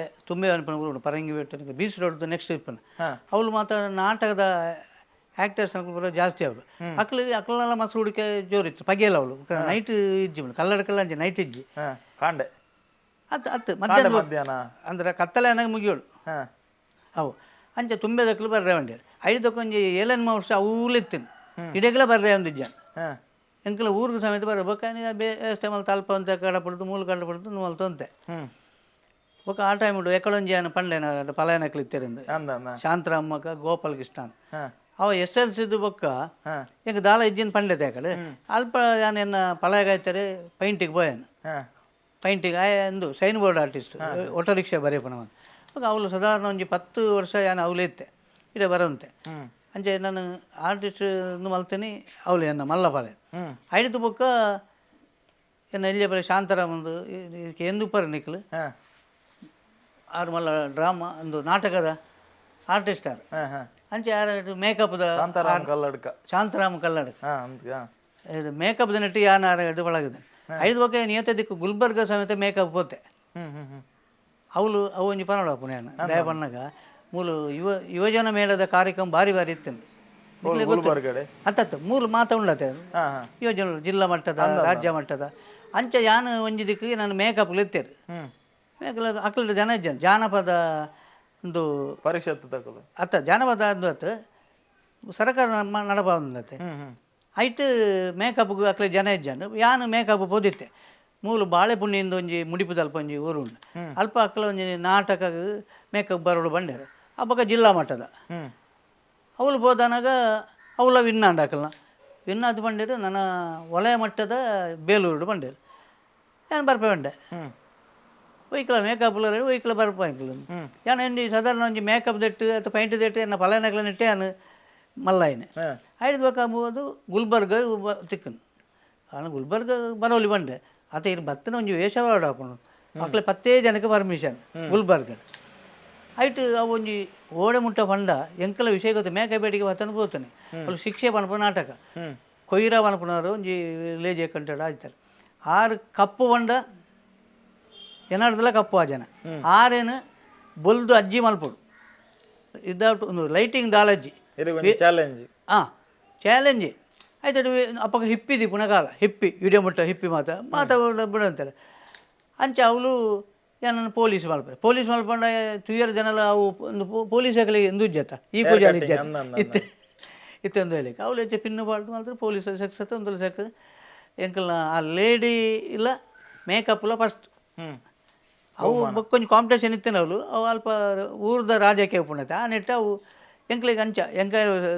ಅನ್ಪುಣ ಪರಂಗಿ ಬೆಟ್ಟ ಬೀಚ್ ರೋಡ್ ನೆಕ್ಸ್ಟ್ ಇಪ್ಪನ ಅವಳು ಮಾತ್ರ ನಾಟಕದ ಆ್ಯಕ್ಟರ್ಸ್ ಅನ್ಕೊಂಡು ಜಾಸ್ತಿ ಅವಳು ಅಕ್ಲೆಲ್ಲ ಮಸ್ರು ಹುಡುಕೆ ಜೋರಿತ್ತು ಪಗೆಯಲ್ಲ ಅವಳು ನೈಟ್ ಇಜ್ಜಿ ಕಲ್ಲಡಕಲ್ಲ ಅಂಜಿ ನೈಟ್ ಇಜ್ಜಿ ಕಾಂಡೆ ಅತ್ತು ಮಧ್ಯಾಹ್ನ ಅಂದ್ರೆ ಕತ್ತಲೆ ಅನ್ನಾಗ ಮುಗಿಯೋಳು ಅವು ಅಂಚೆ ತುಂಬೆದಕ್ಕಲು ಬರ್ರೆ ಒಂಡಿ ಐದಕ್ಕೊಂಜಿ 7 ವರ್ಷ ಅವಲಿತ್ತಿನ ಇಡಗಲ ಬರ್ರೆ ಒಂದು ಇಜ್ಜ ಎಂಕಲ ಊರಿಗೆ ಸಮೇತ ಬರ್ರೆ ಬೊಕ್ಕ ವ್ಯವಸ್ಥೆ ಮಲ್ತ ಅಲ್ಪ ಅಂತ ಕಡಪಡ್ದು ಮೂಲ ಕಡಪಡ್ದು ಮಲ್ತಂತೆ ಬೊಕ್ಕ ಆ ಟೈಮ್ ಉಂಡು ಎಕಡೊಂಜಿ ಅನ್ನ ಪಂಡೆನ ಪಲಾಯನಕ್ಲು ಇತ್ತೇರಿಂದ ಶಾಂತರಾಮಕ್ಕ ಗೋಪಾಲ್ ಕೃಷ್ಣ ಅವ SLCದು ಬೊಕ್ಕ ಈಗ ದಾಲ ಇಜ್ಜಿನ ಪಂಡೆತೆ ಆ ಕಡೆ ಅಲ್ಪ ನಾನು ಎನ್ನ ಪಲಾಯಗಾಯ್ತಾರೆ ಪೈಂಟಿಗೆ ಬೋಯನು ಪೈಂಟಿಗೆ ಒಂದು sign board artist auto rickshaw ಬರೆಯಪ್ಪನ ಬೊಕ್ಕ ಅವಳು ಸಾಧಾರಣ ಒಂಜಿ 10 ವರ್ಷ ನಾನು ಅವಳು ಇತ್ತೆ ಇಡೆ ಬರೋಂತೆ ಅಂಚೆ ನಾನು ಆರ್ಟಿಸ್ಟ್ ಮಲ್ತೀನಿ ಅವಳು ಎನ್ನ ಮಲ್ಲ ಪಲೆ ಐದು ಬೊಕ್ಕ ಎನ್ನ ಎಲ್ಲಿ ಬರೀ ಶಾಂತರಾಮಂದು ಎಂದು ಪರ ನಿಕ್ಲು ಆರು ಮಲ್ಲ ಡ್ರಾಮಾ ಒಂದು ನಾಟಕದ ಆರ್ಟಿಸ್ಟ್ ಆರು ಅಂಚೆ ಯಾರು ಮೇಕಪ್ದ ಶಾಂತರಾಮ ಕಲ್ಲಡ್ಕ ಇದು ಮೇಕಪ್ದ ನೆಟ್ಟು ಯಾನ ಇದು ಒಳಗಿದೆ ಐದು ಬೊಕ್ಕ ನಿಯತ ದಿಕ್ಕು ಗುಲ್ಬರ್ಗ ಸಮೇತ ಮೇಕಪ್ ಪೋತೆ ಅವಳು ಅವು ಒಂಜಿ ಪನ್ನಡ ಪುಣ್ಯಾನ ದಯ ಪನ್ನಗ ಮೂಲು ಯುವಜನ ಮೇಳದ ಕಾರ್ಯಕ್ರಮ ಭಾರಿ ಇತ್ತೇನೆ ಅತ್ತ ಮೂಲು ಮಾತ ಉಂಡತೆ ಯುವಜನ ಜಿಲ್ಲಾ ಮಟ್ಟದ ರಾಜ್ಯ ಮಟ್ಟದ ಅಂಚೆ ಯಾನು ಒಂಜಿ ದಿಕ್ಕಿಗೆ ನಾನು ಮೇಕಪ್ ಇತ್ತೇರು ಮೇಕಪ್ ಅಕ್ಕಳ ಜಾನಪದ ಒಂದು ಪರಿಷತ್ ತಗೊಳ್ಳು ಅತ್ತ ಜಾನಪದ ಅದು ಅತ್ತ ಸರ್ಕಾರ ನಡಪಾತೆ ಐಟ್ ಮೇಕಪ್ಗೆ ಅಕ್ಕಳ ಜನ ಇಜ್ಜಾನು ಯಾನು ಮೇಕಪ್ ಪೋದಿತ್ತೆ ಮೂಲು ಬಾಳೆ ಪುಣ್ಯಿಂದ ಒಂಜಿ ಮುಡಿಪುದ ಅಲ್ಪ ಒಂಜಿ ಊರು ಉಂಡು ಅಲ್ಪ ಅಕ್ಕಳ ಒಂಜಿ ನಾಟಕ ಮೇಕಪ್ ಬರೋಡು ಬಂಡೇರು ಆ ಬೊಕ್ಕ ಜಿಲ್ಲಾ ಮಟ್ಟದ ಅವಳು ಹೋದನಾಗ ಅವಳ ವಿನ್ನಾಂಡ ಅಕ್ಕಲ್ನ ವಿನ್ನಾದು ಬಂಡೇರು ನನ್ನ ವಲಯ ಮಟ್ಟದ ಬೇಲೂರು ಬಂಡೇರು ಏನು ಬರ್ಪೆ ಬಂಡೆ ಒಯ್ಕಲ ಮೇಕಪ್ಲ ಒಯ್ಕಲ ಬರ್ಪ ಅಂಕಲ್ ಯಾನು ಎಂಡಿ ಸಾಧಾರಣ ಒಂಜಿ ಮೇಕಪ್ ದೆಟ್ಟು ಅಥವಾ ಪೈಂಟ್ ದೆಟ್ಟು ಎನ್ನ ಪಲಾಯನಕ್ಲ ನೆಟ್ಟೆ ನಾನು ಮಲ್ಲಾಯಿನೆ ಐದು ಬೇಕಾಗ್ಬೋದು ಗುಲ್ಬರ್ಗ ತಿಕ್ಕನು ನಾನು ಗುಲ್ಬರ್ಗ ಬರೋಲಿ ಬಂಡೆ ಆತ ಇರು ಬತ್ತನ ಒಂಜಿ ವೇಷ ಹಾಕೊಂಡು ಮಕ್ಕಳು 10 ಜನಕ್ಕೆ ಪರ್ಮಿಷನ್ ಗುಲ್ಬರ್ಗ ಐಟ್ ಅವು ಒಂಜಿ ಓಡೆ ಮುಟ್ಟ ಪಂಡ ಎಂಕಲ ವಿಷಯ ಗೊತ್ತು ಮೇಕ ಬೇಟಿಗೆ ಬತ್ತನು ಹೋಗ್ತಾನೆ ಅಲ್ಲಿ ಶಿಕ್ಷೆ ಪನ್ಪ ನಾಟಕ ಕೊಯ್ರ ಪನ್ಪುನವರು ಒಂಜಿ ಲೇಜೆ ಕಂಟಾಡ ಆಯ್ತಾರೆ 6 ಕಪ್ಪು ಪಂಡ ಎನಾಡ್ದಲ್ಲ ಕಪ್ಪು ಆ ಜನ 6 ಬೊಲ್ದು ಅಜ್ಜಿ ಮಲ್ಪಡು ಇದಾಟು ಒಂದು ಲೈಟಿಂಗ್ ದಾಲಜ್ಜಿ ಚಾಲೆಂಜ್ ಚಾಲೆಂಜ್ ಆಯ್ತು ಅಪ್ಪಗೆ ಹಿಪ್ಪಿದಿ ಪುನಕಾಲ ಹಿಪ್ಪಿ ವಿಡಿಯೋ ಮುಟ್ಟ ಹಿಪ್ಪಿ ಬಿಡಂತಾರೆ ಅಂಚೆ ಅವಳು ಏನನ್ನು ಪೊಲೀಸ್ ಮಲ್ಪಂಡ ತುಯ್ಯರ ಜನಲ ಅವು ಒಂದು ಪೊಲೀಸ್ ಹಾಕಲಿಗೆ ಎಂದು ಇಜ್ಜತ್ತ ಈ ಕೂಜಾಲಿ ಇಜ್ಜತ್ತ ಇತ್ತೊಂದು ಹೇಳಿಕ್ಕೆ ಅವಳು ಹೆಚ್ಚು ಪಿನ್ನು ಬಾಳ್ದು ಮಾತ್ರ ಪೊಲೀಸ್ ಸೆಕ್ಸತ್ತ ಒಂದು ಸೆಕ್ಕ ಎಂಕಲ್ನ ಆ ಲೇಡಿ ಇಲ್ಲ ಮೇಕಪ್ಲ ಫಸ್ಟ್ ಅವು ಬೊಕ್ಕೊಂದು ಕಾಂಪಿಟೇಷನ್ ಇತ್ತೇನೆ ಅವಳು ಅವು ಅಲ್ಪ ಊರ್ದ ರಾಜಕೀಯ ಪುಣ್ಯತೆ ಆ ನೆಟ್ಟು ಅವು ಎಂಕ್ಲಿಗೆ ಅಂಚ ಎಂಕ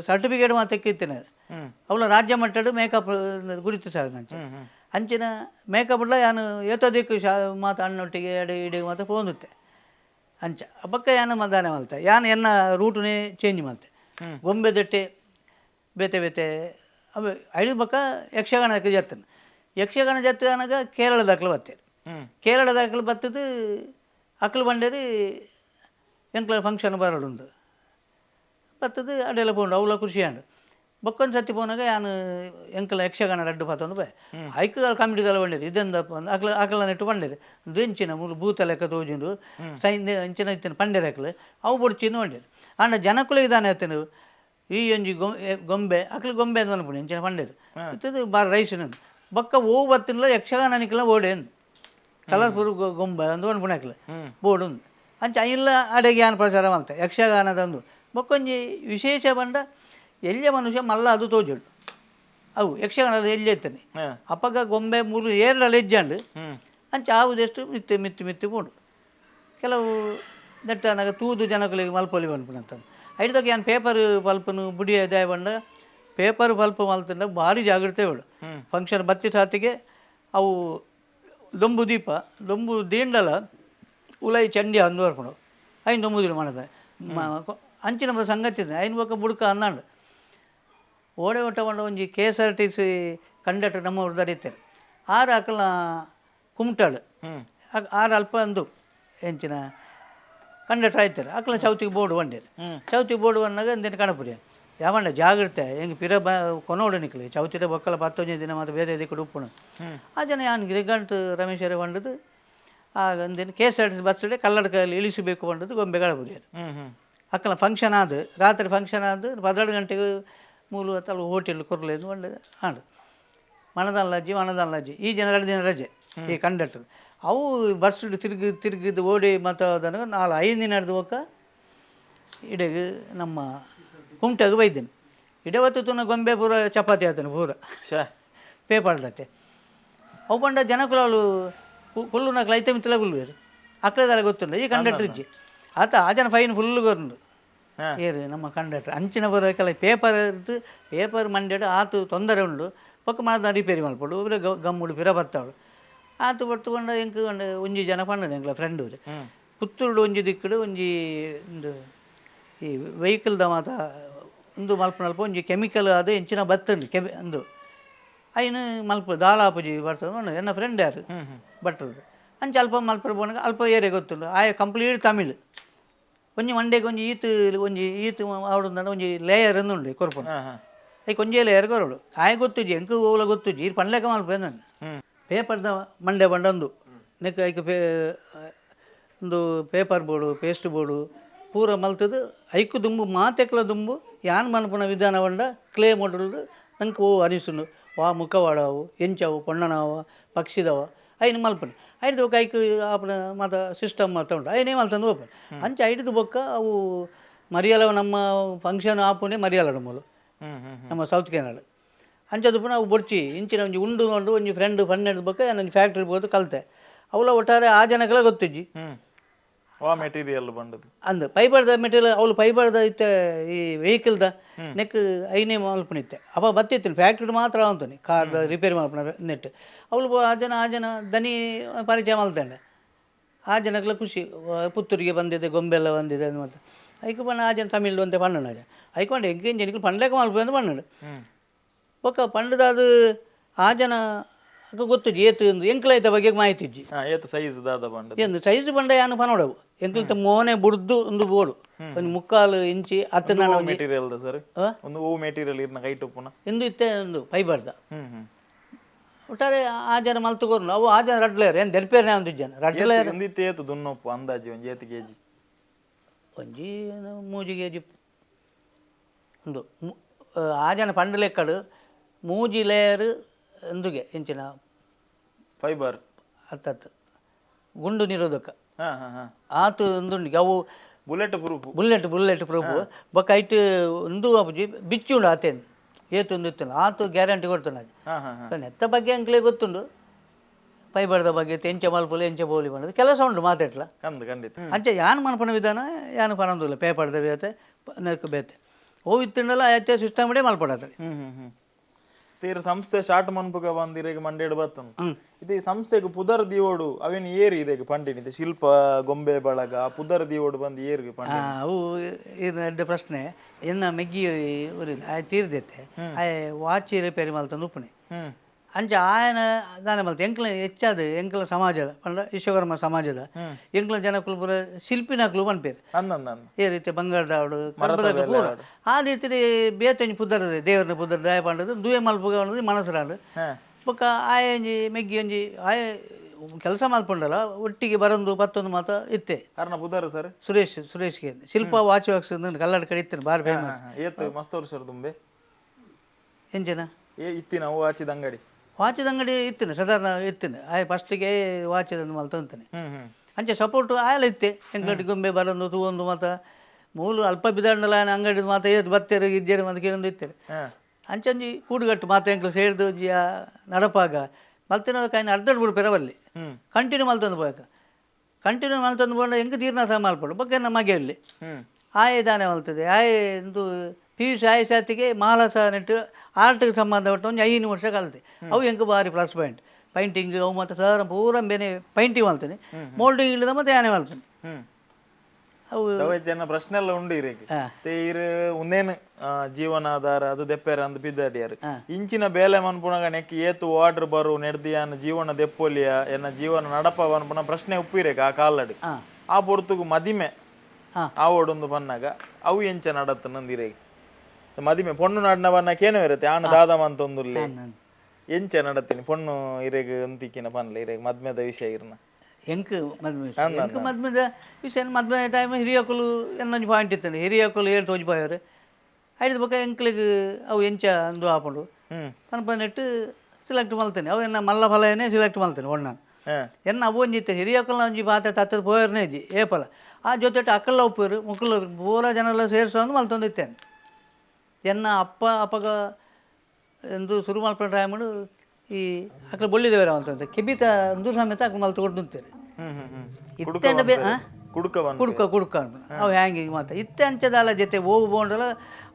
ಸರ್ಟಿಫಿಕೇಟ್ ಮಾತಕ್ಕೆ ಇತ್ತೇನೆ ಅವಳ ರಾಜ್ಯ ಮಟ್ಟದ ಮೇಕಪ್ ಗುರುತು ಸಹ ಅಂಚ ಅಂಚಿನ ಮೇಕಪ್ಲ ಯಾನು ಏತೋದಿಕ್ಕು ಮಾತು ಅಣ್ಣೊಟ್ಟಿಗೆ ಇಡಿಗೆ ಮಾತು ಪೋನುತ್ತೆ ಅಂಚ ಬಕ್ಕ ಯಾನು ಮದಾನೆ ಮಲ್ತೆ ಯಾನು ಎನ್ನ ರೂಟುನೇ ಚೇಂಜ್ ಮಲ್ತೆ ಗೊಂಬೆ ದಟ್ಟೆ ಬೇತೆ ಅವು ಐದು ಬಕ್ಕ ಯಕ್ಷಗಾನಕ್ಕೆ ಜತ್ತನು ಯಕ್ಷಗಾನ ಜತ್ತನಾಗ ಕೇರಳದ ಅಕ್ಲು ಬತ್ತೇರು ಕೇರಳದ ಅಕ್ಲು ಬತ್ತದು ಅಕ್ಲು ಬಂಡೇರಿ ಎಂಕ್ಲ ಫಂಕ್ಷನ್ ಬರೋಡುಂದು ಬತ್ತದು ಅಡೆಲ್ಲ ಪೋಂಡು ಅವಳ ಖುಷಿ ಆಂಡು ಬೊಕ್ಕೊಂದು ಸತಿ ಪೋನಾಗ ಯಾನು ಎಂಕಲ ಯಕ್ಷಗಾನ ರಡ್ಡು ಪತ್ತೊಂದು ಬೈ ಐಕ್ ಕಮಿಟಿದಲ್ಲ ಬಂಡೇರಿ ಇದೆಂದಪ್ಪ ಅಕಲ ನೆಟ್ಟು ಬಂಡೇರಿ ಎಂಚಿನ ಮೂಲು ಭೂತ ಲೆಕ್ಕ ತೋಜಿಂಡು ಸೈನ್ ಎಂಚಿನ ಇತ್ತೇನೆ ಪಂಡೇರಿ ಅಕ್ಲು ಅವು ಬೊಡ್ಚಿಂದು ಬಂಡೇರಿ ಆಂಡ ಜನಕ್ಕುಲಿಗೆ ಇದಾನೆ ಆಯ್ತೇನೆ ಈ ಒಂಜಿ ಗೊಂಬೆ ಅಕ್ಲು ಗೊಂಬೆ ಅಂತ ಅನ್ಪುಣಿ ಎಂಚಿನ ಪಂಡೇರು ಇತ್ತದು ಬಾರಿ ರೈಸಿನಂದು ಬೊಕ್ಕ ಓ ಬತ್ತಿನಲ್ಲ ಯಕ್ಷಗಾನ ನಿಕ್ಲ ಓಡೇನು ಕಲರ್ಪುರ್ ಗೊಂಬೆ ಒಂದು ಒಂದು ಪುಣಕ್ಲ ಬೋರ್ಡ್ ಉಂದು ಅಂಚ ಇಲ್ಲ ಅಡೆಗೆ ಯಾನ್ ಪ್ರಚಾರ ಮಾಡ್ತೆ ಯಕ್ಷಗಾನದಂದು ಬೊಕ್ಕೊಂಜಿ ವಿಶೇಷ ಬಂಡ ಎಲ್ಲಿಯ ಮನುಷ್ಯ ಮಲ್ಲ ಅದು ತೋಜುಡು ಅವು ಯಕ್ಷಗಾನದ ಎಲ್ಲಿ ಎತ್ತಾನೆ ಅಪ್ಪಗ ಗೊಂಬೆ ಮೂರು ಏರಡಲ್ಲಿ ಹೆಜ್ಜಂಡು ಅಂಚ ಆವುದೆಷ್ಟು ಮಿತ್ತಿ ಮಿತ್ತಿ ಮಿತ್ತಿ ಬೋಡು ಕೆಲವು ದಟ್ಟನಾಗ ತೂದು ಜನಗಳಿಗೆ ಮಲ್ಪೊಲಿ ಬಂದ್ಬಿಡಂತಂದು ಐಡ್ದಾಗ ಏನು ಪೇಪರ್ ಪಲ್ಪನು ಬುಡಿಯ ದಾಯ ಬಂಡ ಪೇಪರ್ ಪಲ್ಪ್ ಮಲ್ತಂಡ ಭಾರಿ ಜಾಗ್ರತೆ ಬೇಡು ಫಂಕ್ಷನ್ ಬತ್ತಿ ಸಾತಿಗೆ ಅವು ದೊಂಬು ದೀಪ ದೊಂಬು ದೀಂಡಲ ಉಲೈ ಚಂಡಿ ಅಂದು ಬರ್ಕೊಂಡು ಐನು ದೊಂಬು ದಿನ ಮಾಡದ ಅಂಚಿನ ಸಂಗತಿ ಇದೆ ಐನು ಬೊಕ್ಕ ಬುಡ್ಕ ಅಂದಾಂಡು ಓಡೆ ಒಟ್ಟ ಬಂಡ ಒಂಜಿ KSRTC ಕಂಡಕ್ಟರ್ ನಮ್ಮವ್ರು ದರಿತಾರೆ ಆರು ಅಕಲ ಕುಮ್ಟಾಳು ಆರು ಅಲ್ಪ ಅಂದು ಎಂಚಿನ ಕಂಡಕ್ಟರ್ ಆಯ್ತಾರೆ ಅಕಲ ಚೌತಿಗೆ ಬೋರ್ಡು ಬಂಡೇರು ಚೌತಿಗೆ ಬೋರ್ಡು ಬಂದಾಗ ಅಂದೇನು ಕಣಪುರಿ ಯಾವಂಡ ಜಾಗ್ರತೆ ಹೆಂಗೆ ಪಿರ ಕೊನೋಡು ನಿಕ್ಲಿ ಚೌತಿದ ಬೊಕ್ಕಲ 11 ದಿನ ಮತ್ತು ಬೇರೆ ದಿಕ್ಕಡು ಉಪ್ಪುಣ ಆ ಜನ ಯಾನ್ ಗಿರಿಗಂಟು ರಮೇಶರೇ ಬಂಡದು ಆಗ ಅಂದೇನು KSRTC ಬಸ್ಸಡೆ ಕಲ್ಲಡ್ಕಲ್ಲಿ ಇಳಿಸಬೇಕು ಬಂಡದು ಗೊಂಬೆಗಳ ಬುರಿಯರು ಅಕ್ಕಲ ಫಂಕ್ಷನ್ ಆದ ರಾತ್ರಿ ಫಂಕ್ಷನ್ ಆದ 12 ಗಂಟೆಗೆ ಮೂಲು ಅತ್ತಲ್ಲ ಹೋಟೆಲ್ ಕೊರ್ಲೇದು ಬಂಡ ಹಾಡು ಮಣದಲ್ಲಜ್ಜಿ ಈ ಜನ 2 ದಿನ ರಜೆ ಈ ಕಂಡಕ್ಟರ್ ಅವು ಬಸ್ ತಿರುಗಿದ್ದು ಓಡಿ ಮತ್ತು ಅದನ್ನು 4-5 ದಿನ ನಡೆದು ಹೋಗ ಇಡೆಗೆ ನಮ್ಮ ಕುಮಟಾಗ ಬೈದ್ದೇನೆ ಇಡೇ ಹೊತ್ತು ತುನ ಗೊಂಬೆ ಪೂರ ಚಪಾತಿ ಆತನು ಪೂರ ಪೇಪರ್ದತ್ತೆ ಅವು ಬಂಡ ಜನಕುಲಾಲು ಫುಲ್ಲು ನಾಲ್ಕು ಲೈತೆ ಮಿತ್ತಲ ಗುಲ್ವೇರು ಅಕ್ಕಳದಲ್ಲ ಗೊತ್ತುಂಡ ಈ ಕಂಡಕ್ಟರ್ ಇಜ್ಜಿ ಆತ ಆ ಜನ ಫೈನ್ ಫುಲ್ಲು ಗೊರುಂಡು ಏರು ನಮ್ಮ ಕಂಡಕ್ಟರ್ ಅಂಚಿನ ಬರೋಕೆಲ್ಲ ಪೇಪರ್ ಮಂಡ್ಯಡು ಆತು ತೊಂದರೆ ಉಂಡು ಪಕ್ಕ ಮಾಡದ ರಿಪೇರಿ ಮಲ್ಪಡು ಒಬ್ಬರೇ ಗಮ್ಮುಡು ಪಿರ ಬರ್ತಾವಳು ಆತು ಬರ್ತುಕೊಂಡ ಎಂಕ್ ಒಂಜಿ ಜನ ಪಂಡ ಎಂಕ್ಲ ಫ್ರೆಂಡ್ ಪುತ್ತೂರು ಒಂಜಿ ದಿಕ್ಕಡು ಒಂಜಿ ಒಂದು ಈ ವೆಹಿಕಲ್ದ ಮಾತ ಒಂದು ಮಲ್ಪ ಒಂಜಿ ಕೆಮಿಕಲ್ ಅದು ಎಂಚಿನ ಬತ್ತುಂಡು ಒಂದು ಐನು ಮಲ್ಪ ದಾಲಾಪುಜಿ ಬರ್ತದೆ ಎನ್ನ ಫ್ರೆಂಡ್ ಯಾರು ಬಟ್ಟದು ಅಂಚೆ ಅಲ್ಪ ಮಲ್ಪರ ಬೋನಾಗ ಅಲ್ಪ ಏರಿಯಾ ಗೊತ್ತುಂಡು ಆಯ ಕಂಪ್ಲೀಟ್ ತಮಿಳ್ ಒಂಜಿ ಮಂಡೆಗೆ ಒಂಜಿ ಈತು ಆವಡುಂದ ಒಂಜಿ ಲೇಯರ್ ಅಂದುಂಡು ಕೊರ್ಪುನ ಐ ಕೊಂಜೇ ಲೇಯರ್ ಕೊರಡು ಆಯ ಗೊತ್ತುಜಿ ಎಂಕ್ ಓಲ ಗೊತ್ತುಜಿ ಇದು ಪಂಡ್ಲೆಕ ಮಲ್ಪ ಏನು ಪೇಪರ್ದ ಮಂಡೆ ಬಂಡೊಂದು ನೆಕ್ ಐಕ್ ಒಂದು ಪೇಪರ್ ಬೋರ್ಡು ಪೇಸ್ಟ್ ಬೋರ್ಡು ಪೂರ ಮಲ್ತದು ಐಕು ದುಂಬು ಮಾತೆಕ್ಲ ದುಂಬು ಯಾನ್ ಮನ್ಪುನ ವಿಧಾನ ಬಂಡ ಕ್ಲೇ ಮೊಡಲ್ದು ನಂಗೆ ಓ ಅನಿಸುಂಡು ವಾ ಮುಖವಾಡವು ಎಂಚವು ಪೊಣ್ಣನವ ಪಕ್ಷಿದವ ಐನು ಮಲ್ಪನೆ ಐದು ಬೊಕ್ಕ ಐಕು ಆಪನ ಮಾತ ಸಿಸ್ಟಮ್ ಮಾತ ಉಂಟು ಐನೇ ಮಲ್ತಂದು ಓಪನ್ ಅಂಚೆ ಐದು ಬೊಕ್ಕ ಅವು ಮರಿಯಲವ ನಮ್ಮ ಫಂಕ್ಷನ್ ಆಪುನೇ ಮರಿಯಲಡ ಮೂಲು ನಮ್ಮ ಸೌತ್ ಕೆನಡ ಅಂಚದು ಪುನಃ ಅವು ಬೊಡ್ಚಿ ಇಂಚಿನ ಒಂಜಿ ಉಂಡು ನೋಡು ಒಂಜಿ ಫ್ರೆಂಡ್ ಪನ್ನೆರಡು ಬೊಕ್ಕ ನನ್ನ ಫ್ಯಾಕ್ಟ್ರಿ ಹೋದು ಕಲಿತೆ ಅವಳ ಒಟ್ಟಾರೆ ಆ ಜನಕ್ಕೆಲ್ಲ ಗೊತ್ತಿಜ್ಜಿ ಮೆಟೀರಿಯಲ್ ಬಂದದ್ದು ಅಂದು ಫೈಬರ್ದ ಮೆಟೀರಿಯಲ್ ಅವಳು ಫೈಬರ್ದ ಇತ್ತೆ ಈ ವೆಹಿಕಲ್ದ ನೆಕ್ ಐನೇ ಮಲ್ಪನಿತ್ತೆ ಅಪ್ಪ ಬತ್ತಿತ್ತು ಫ್ಯಾಕ್ಟ್ರಿ ಮಾತ್ರ ಅಂತಾನೆ ಕಾರ್ ರಿಪೇರಿ ಮಲ್ಪನ ನೆಟ್ ಅವಳು ಆ ಜನ ದನಿ ಪರಿಚಯ ಮಲ್ತಂಡೆ ಆ ಜನಕ್ಕೆಲ್ಲ ಖುಷಿ ಪುತ್ತೂರಿಗೆ ಬಂದಿದೆ ಗೊಂಬೆಲ್ಲ ಬಂದಿದೆ ಅಂತ ಮತ್ತು ಐಕು ಬಣ್ಣ ಆ ಜನ ತಮಿಳು ಅಂತ ಪಣ್ಣು ಆಜ ಐಕೊಂಡು ಎಂಗೇನು ಜನಕ್ಕೆ ಪಂಡ್ಲೆಕ ಮಲ್ಪ ಅಂತ ಪಣ್ಣು ಒಕ್ಕ ಪಂಡದಾದು ಆ ಜನ ಗೊತ್ತುಜಿ ಏತು ಒಂದು ಎಂಕ್ಲೈತ ಬಗ್ಗೆ ಮಾಹಿತಿ ಇಜ್ಜಿ ಏತು ಸೈಜ್ ದಾದ ಬಂಡ ಎಂದು ಸೈಜ್ ಬಂಡ ಯಾನು ಪನೋಡವು ಎಂಕ್ಲಿತ ಮೋನೆ ಬುಡ್ದು ಒಂದು ಬೋಡು ಒಂದು 3/4 ಇಂಚಿ 10 ನಾಣ ಮೆಟೀರಿಯಲ್ ಸರ್ ಒಂದು ಓ ಮೆಟೀರಿಯಲ್ ಇರ್ನ ಕೈಟ್ ಉಪ್ಪುನ ಎಂದು ಇತ್ತೆ ಒಂದು ಫೈಬರ್ದ ಒಟ್ಟಾರೆ ಆ ಜನ ಮಲ್ತುಕೋರು ಅವು ಆ ಜನ ರಡ್ಲೇರು ಏನು ದೆರ್ಪೇರ್ನೆ ಒಂದು ಜನ ರಡ್ಲೇರು ಒಂದಿತ್ತು ಏತು ದುನ್ನೊಪ್ಪು ಅಂದಾಜಿ ಒಂದು 8 kg ಒಂಜಿ 3 kg ಒಂದು ಆ ಜನ ಪಂಡ ಲೆಕ್ಕಡು 3 ಲೇಯರ್ ಎಂದುಗೆ ಇಂಚಿನ ಫೈಬರ್ ಅತ್ತತ್ತು ಗುಂಡು ನಿರೋಧಕ ಆತು ಒಂದುಂಡಿಗೆ ಅವು ಬುಲೆಟ್ ಪ್ರೂಫ್ ಬೊಕ್ಕ ಐಟ್ ಒಂದು ಅಪ್ಪುಜಿ ಬಿಚ್ಚುಂಡು ಆತೇನು ಏತು ಒಂದು ಇತ್ತು ಆತು ಗ್ಯಾರಂಟಿ ಕೊಡ್ತಾನೆ ಅದು ನೆತ್ತ ಬಗ್ಗೆ ಅಂಕ್ಲೇ ಗೊತ್ತುಂಡು ಫೈಬರ್ದ ಬಗ್ಗೆ ಎಂಚ ಮಲ್ಪುಲು ಎಂಚ ಬೋಲಿ ಬಂದದು ಕೆಲಸ ಉಂಟು ಮಾತಾಡ್ಲ ಖಂಡಿತ ಅಂಚೆ ಯಾನು ಮನ್ಪನ ವಿಧಾನ ಯಾನು ಪನಂದಿಲ್ಲ ಪೇಪರ್ದ ಬೇತೆ ನೆಕ್ ಬೇತೆ ಓ ಇತ್ತುಂಡಲ್ಲ ಆಯ್ತೆ ಸಿಸ್ಟಮ್ ಇಡೇ ಮಲ್ಪಡತ್ತಾರೆ ತೀರ ಸಂಸ್ಥೆ ಸ್ಟಾರ್ಟ್ ಮನ್ಪುಗ ಬಂದಿರೇಗ ಮಂಡೇಡು ಬತ್ತನು ಇದು ಈ ಸಂಸ್ಥೆಗೆ ಪುದರ್ ದಿಯೋಡು ಅವೇನು ಏರಿ ಇರೇಗ ಪಂಡಿನಿದೆ ಶಿಲ್ಪ ಗೊಂಬೆ ಬಳಗ ಪುದರ್ ದಿಯೋಡು ಬಂದು ಏರಿಗೆ ಪಂಡಿ ಅವು ಇದು ಪ್ರಶ್ನೆ ಎನ್ನ ಮೆಗ್ಗಿ ಊರಿನ ಆಯ್ ತೀರ್ದೈತೆ ಆಯ್ ವಾಚಿ ರಿಪೇರಿ ಮಲ್ತಂದು ಉಪ್ಪುನೆ ಅಂಚ ಆಯನ ದಾನ ಮಲ್ತ ಎಂಕ್ಲ ಹೆಚ್ಚಾದ ಎಂಕ್ಲ ಸಮಾಜದ ಪಂಡ ವಿಶ್ವಕರ್ಮ ಸಮಾಜದ ಎಂಕ್ಲ ಜನಕ್ಕಳು ಪೂರ ಶಿಲ್ಪಿನಕ್ಲು ಪನ್ಪೇರು ಏ ರೀತಿ ಬಂಗಾರದಾವಡು ಕರ್ಬದಾಗ ಪೂರ ಆ ರೀತಿ ಬೇತಂಜಿ ಪುದರದ ದೇವರನ ಪುದರ ದಾಯ ಪಂಡದು ದುವೆ ಮಲ್ಪುಗ ಮನಸ್ರಾಡು ಬೊಕ್ಕ ಆಯಂಜಿ ಮೆಗ್ಗಿ ಒಂಜಿ ಆಯ ಕೆಲಸ ಮಲ್ಪುಂಡಲ್ಲ ಒಟ್ಟಿಗೆ ಬರಂದು 11 ಮಾತ ಇತ್ತೆ ಅರ್ನ ಪುದರ್ ಸರ್ ಸುರೇಶ್ಗೆ ಶಿಲ್ಪ ವಾಚ್ ವರ್ಕ್ಸ್ ಕಲ್ಲಡ ಕಡೆ ಇತ್ತೇನೆ ಬಾರಿ ಫೇಮಸ್ ಏತು ಮಸ್ತ್ ವರ್ಷ ತುಂಬೆ ಎಂಜನ ಇತ್ತಿನ ಹೂ ಹಚ್ಚಿದ ಅಂಗಡಿ ವಾಚಿದ ಅಂಗಡಿ ಇತ್ತೇನೆ ಸಾಧಾರಣ ಇತ್ತೇನೆ ಫಸ್ಟಿಗೆ ವಾಚಿದಂದು ಮಲ್ತ ಅಂತಾನೆ ಹ್ಮ್ ಹ್ಮ್ ಅಂಚೆ ಸಪೋರ್ಟ್ ಆಯಲ್ಲ ಇತ್ತೆ ಎಂಗ್ಲಟಿ ಗೊಂಬೆ ಬರೋದು ತೂವೊಂದು ಮಾತ ಮೂಲು ಅಲ್ಪ ಬಿದಾಂಡಲ ಅಂಗಡಿ ಮಾತ ಏದು ಬತ್ತೇರು ಇದ್ದೇರು ಮಾತ ಕೇಳೊಂದು ಇತ್ತೇನೆ ಅಂಚಂಜಿ ಕೂಡುಗಟ್ಟು ಮಾತ ಎಂಕ್ಲು ಸೇರಿದು ಜಿಯ ನಡಪಾಗ ಮಲ್ತಿನ ಕಾಯಿನ ಅರ್ಧಡ್ ಬಿಡು ಪೆರವಲ್ಲಿ ಕಂಟಿನ್ಯೂ ಮಲ್ತೊಂದು ಹೋಯಕ ಕಂಟಿನ್ಯೂ ಮಲ್ತೊಂದು ಬೋಂಡ ಎಂಗೆ ತೀರ್ನ ಸಹ ಮಲ್ಪಡು ಬಗ್ಗೆ ನಮ್ಮ ಮಗೆ ಆಯೆ ದಾನೆ ಮಲ್ತದೆ ಆಯೆ ಒಂದು PUC ಆಯೆ ಸಾತಿಗೆ ಮಾಲಸ ನೆಟ್ಟು ಆರ್ಟ್ಗೆ ಸಂಬಂಧಪಟ್ಟ ಒಂದು 5 ವರ್ಷ ಕಲಿತೆ ಅವು ಎಂಗೆ ಭಾರಿ ಪ್ಲಸ್ ಪಾಯಿಂಟ್ ಪೈಂಟಿಂಗ್ ಅವು ಮತ್ತು ಸಾಧಾರಣ ಪೂರ ಬೇನೆ ಪೈಂಟಿಂಗ್ ಮಲ್ತೇನೆ ಮೋಲ್ಡಿಂಗ್ ಇಲ್ಲದ ಮತ್ತೆ ಯಾನೆ ಮಲ್ಪೇನೆ ಅವು ಜನ ಪ್ರಶ್ನೆ ಎಲ್ಲ ಉಂಡು ಇರೇಕೆ ಇರು ಉಂದೇನು ಜೀವನಾಧಾರ ಅದು ದೆಪ್ಪೇರ ಅಂದ್ ಬಿದ್ದಾಡಿಯಾರು ಇಂಚಿನ ಬೇಲೆ ಮನ್ಪುಣಗ ನೆಕ್ಕಿ ಏತು ವಾಡ್ರ್ ಬರು ನೆಡ್ದಿಯಾನ ಜೀವನ ದೆಪ್ಪೊಲಿಯ ಎನ್ನ ಜೀವನ ನಡಪ ಮನ್ಪುಣ ಪ್ರಶ್ನೆ ಉಪ್ಪಿರೇಕ ಆ ಕಾಲಡಿ ಆ ಪೊರ್ತುಗು ಮದಿಮೆ ಆವೊಡೊಂದು ಬನ್ನಾಗ ಅವು ಎಂಚ ನಡತ್ತ ನಂದಿರೇಗೆ ಮದಿಮೆ ಪೊಣ್ಣು ನಾಡಿನ ಬನ್ನಕ್ಕೆ ಏನೋ ಇರುತ್ತೆ ಆನ ದಾದಮ ಅಂತ ಒಂದುಲ್ಲೆ ಎಂಚ ನಡತ್ತೀನಿ ಪೊಣ್ಣು ಇರೇಗ ಅಂತಿಕ್ಕಿನ ಪನ್ಲೆ ಇರೇಗ ಮದ್ಮೆದ ವಿಷಯ ಇರ್ನ ಎಂಕ್ ಮದ್ಮೆ ಎಂಕ್ ಮದ್ಮೆದ ವಿಷಯ ಮದ್ಮೆ ಟೈಮ್ ಹಿರಿಯಕುಲು ಎನ್ನೊಂದು ಪಾಯಿಂಟ್ ಇತ್ತಾನೆ ಹಿರಿಯಕುಲು ಏಳು ತೋಜ್ಪಾಯವ್ರು ಐದು ಬೊಕ್ಕ ಎಂಕ್ಲಿಗೆ ಅವು ಎಂಚ ಅಂದು ಆಪುಂಡು ತನಪ ನೆಟ್ಟು ಸಿಲೆಕ್ಟ್ ಮಲ್ತೇನೆ ಅವು ಎನ್ನ ಮಲ್ಲ ಫಲನೇ ಸಿಲೆಕ್ಟ್ ಮಲ್ತೇನೆ ಒಣ್ಣ ಎನ್ನ ಅವು ಒಂಜಿತ್ತೆ ಹಿರಿಯಕುಲ ಒಂಜಿ ಪಾತ್ರ ತತ್ತದ ಪೋಯರ್ನೇ ಇಜ್ಜಿ ಏಪಲ ಆ ಜೊತೆ ಅಕ್ಕಲ್ಲ ಉಪ್ಪೇರು ಮುಕ್ಕಲು ಪೂರ ಜನರೆಲ್ಲ ಸೇರಿಸೋದು ಮಲ್ತೊಂದು ಇತ್ತೇನೆ ಎನ್ನ ಅಪ್ಪಗ ಎಂದು ಶುರು ಮಲ್ಪಂಡ ರಾಯಮಡು ಈ ಅಕ್ಕಲು ಬೊಳ್ಳಿದೇವರ ಅಂತ ಕಿಬಿತ ಒಂದು ಸಮೇತ ಅಕ್ಕ ಮಲ್ತು ಕೊಡ್ತೇನೆ ಇತ್ತೆಂಡ ಕುಡ್ಕ ಅವು ಹ್ಯಾಂಗಿಗೆ ಮಾತ ಇತ್ತೆ ಅಂಚದಲ್ಲ ಜೊತೆ ಹೋಗು ಬೋಂಡಲ್ಲ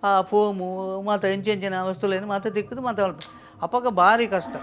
ಆ ಫೋಮು ಮತ್ತು ಎಂಚಿನ ವಸ್ತುಲೇನು ಮಾತ ತಿಕ್ಕದು ಮಾತ ಅಪ್ಪಗ ಭಾರಿ ಕಷ್ಟ.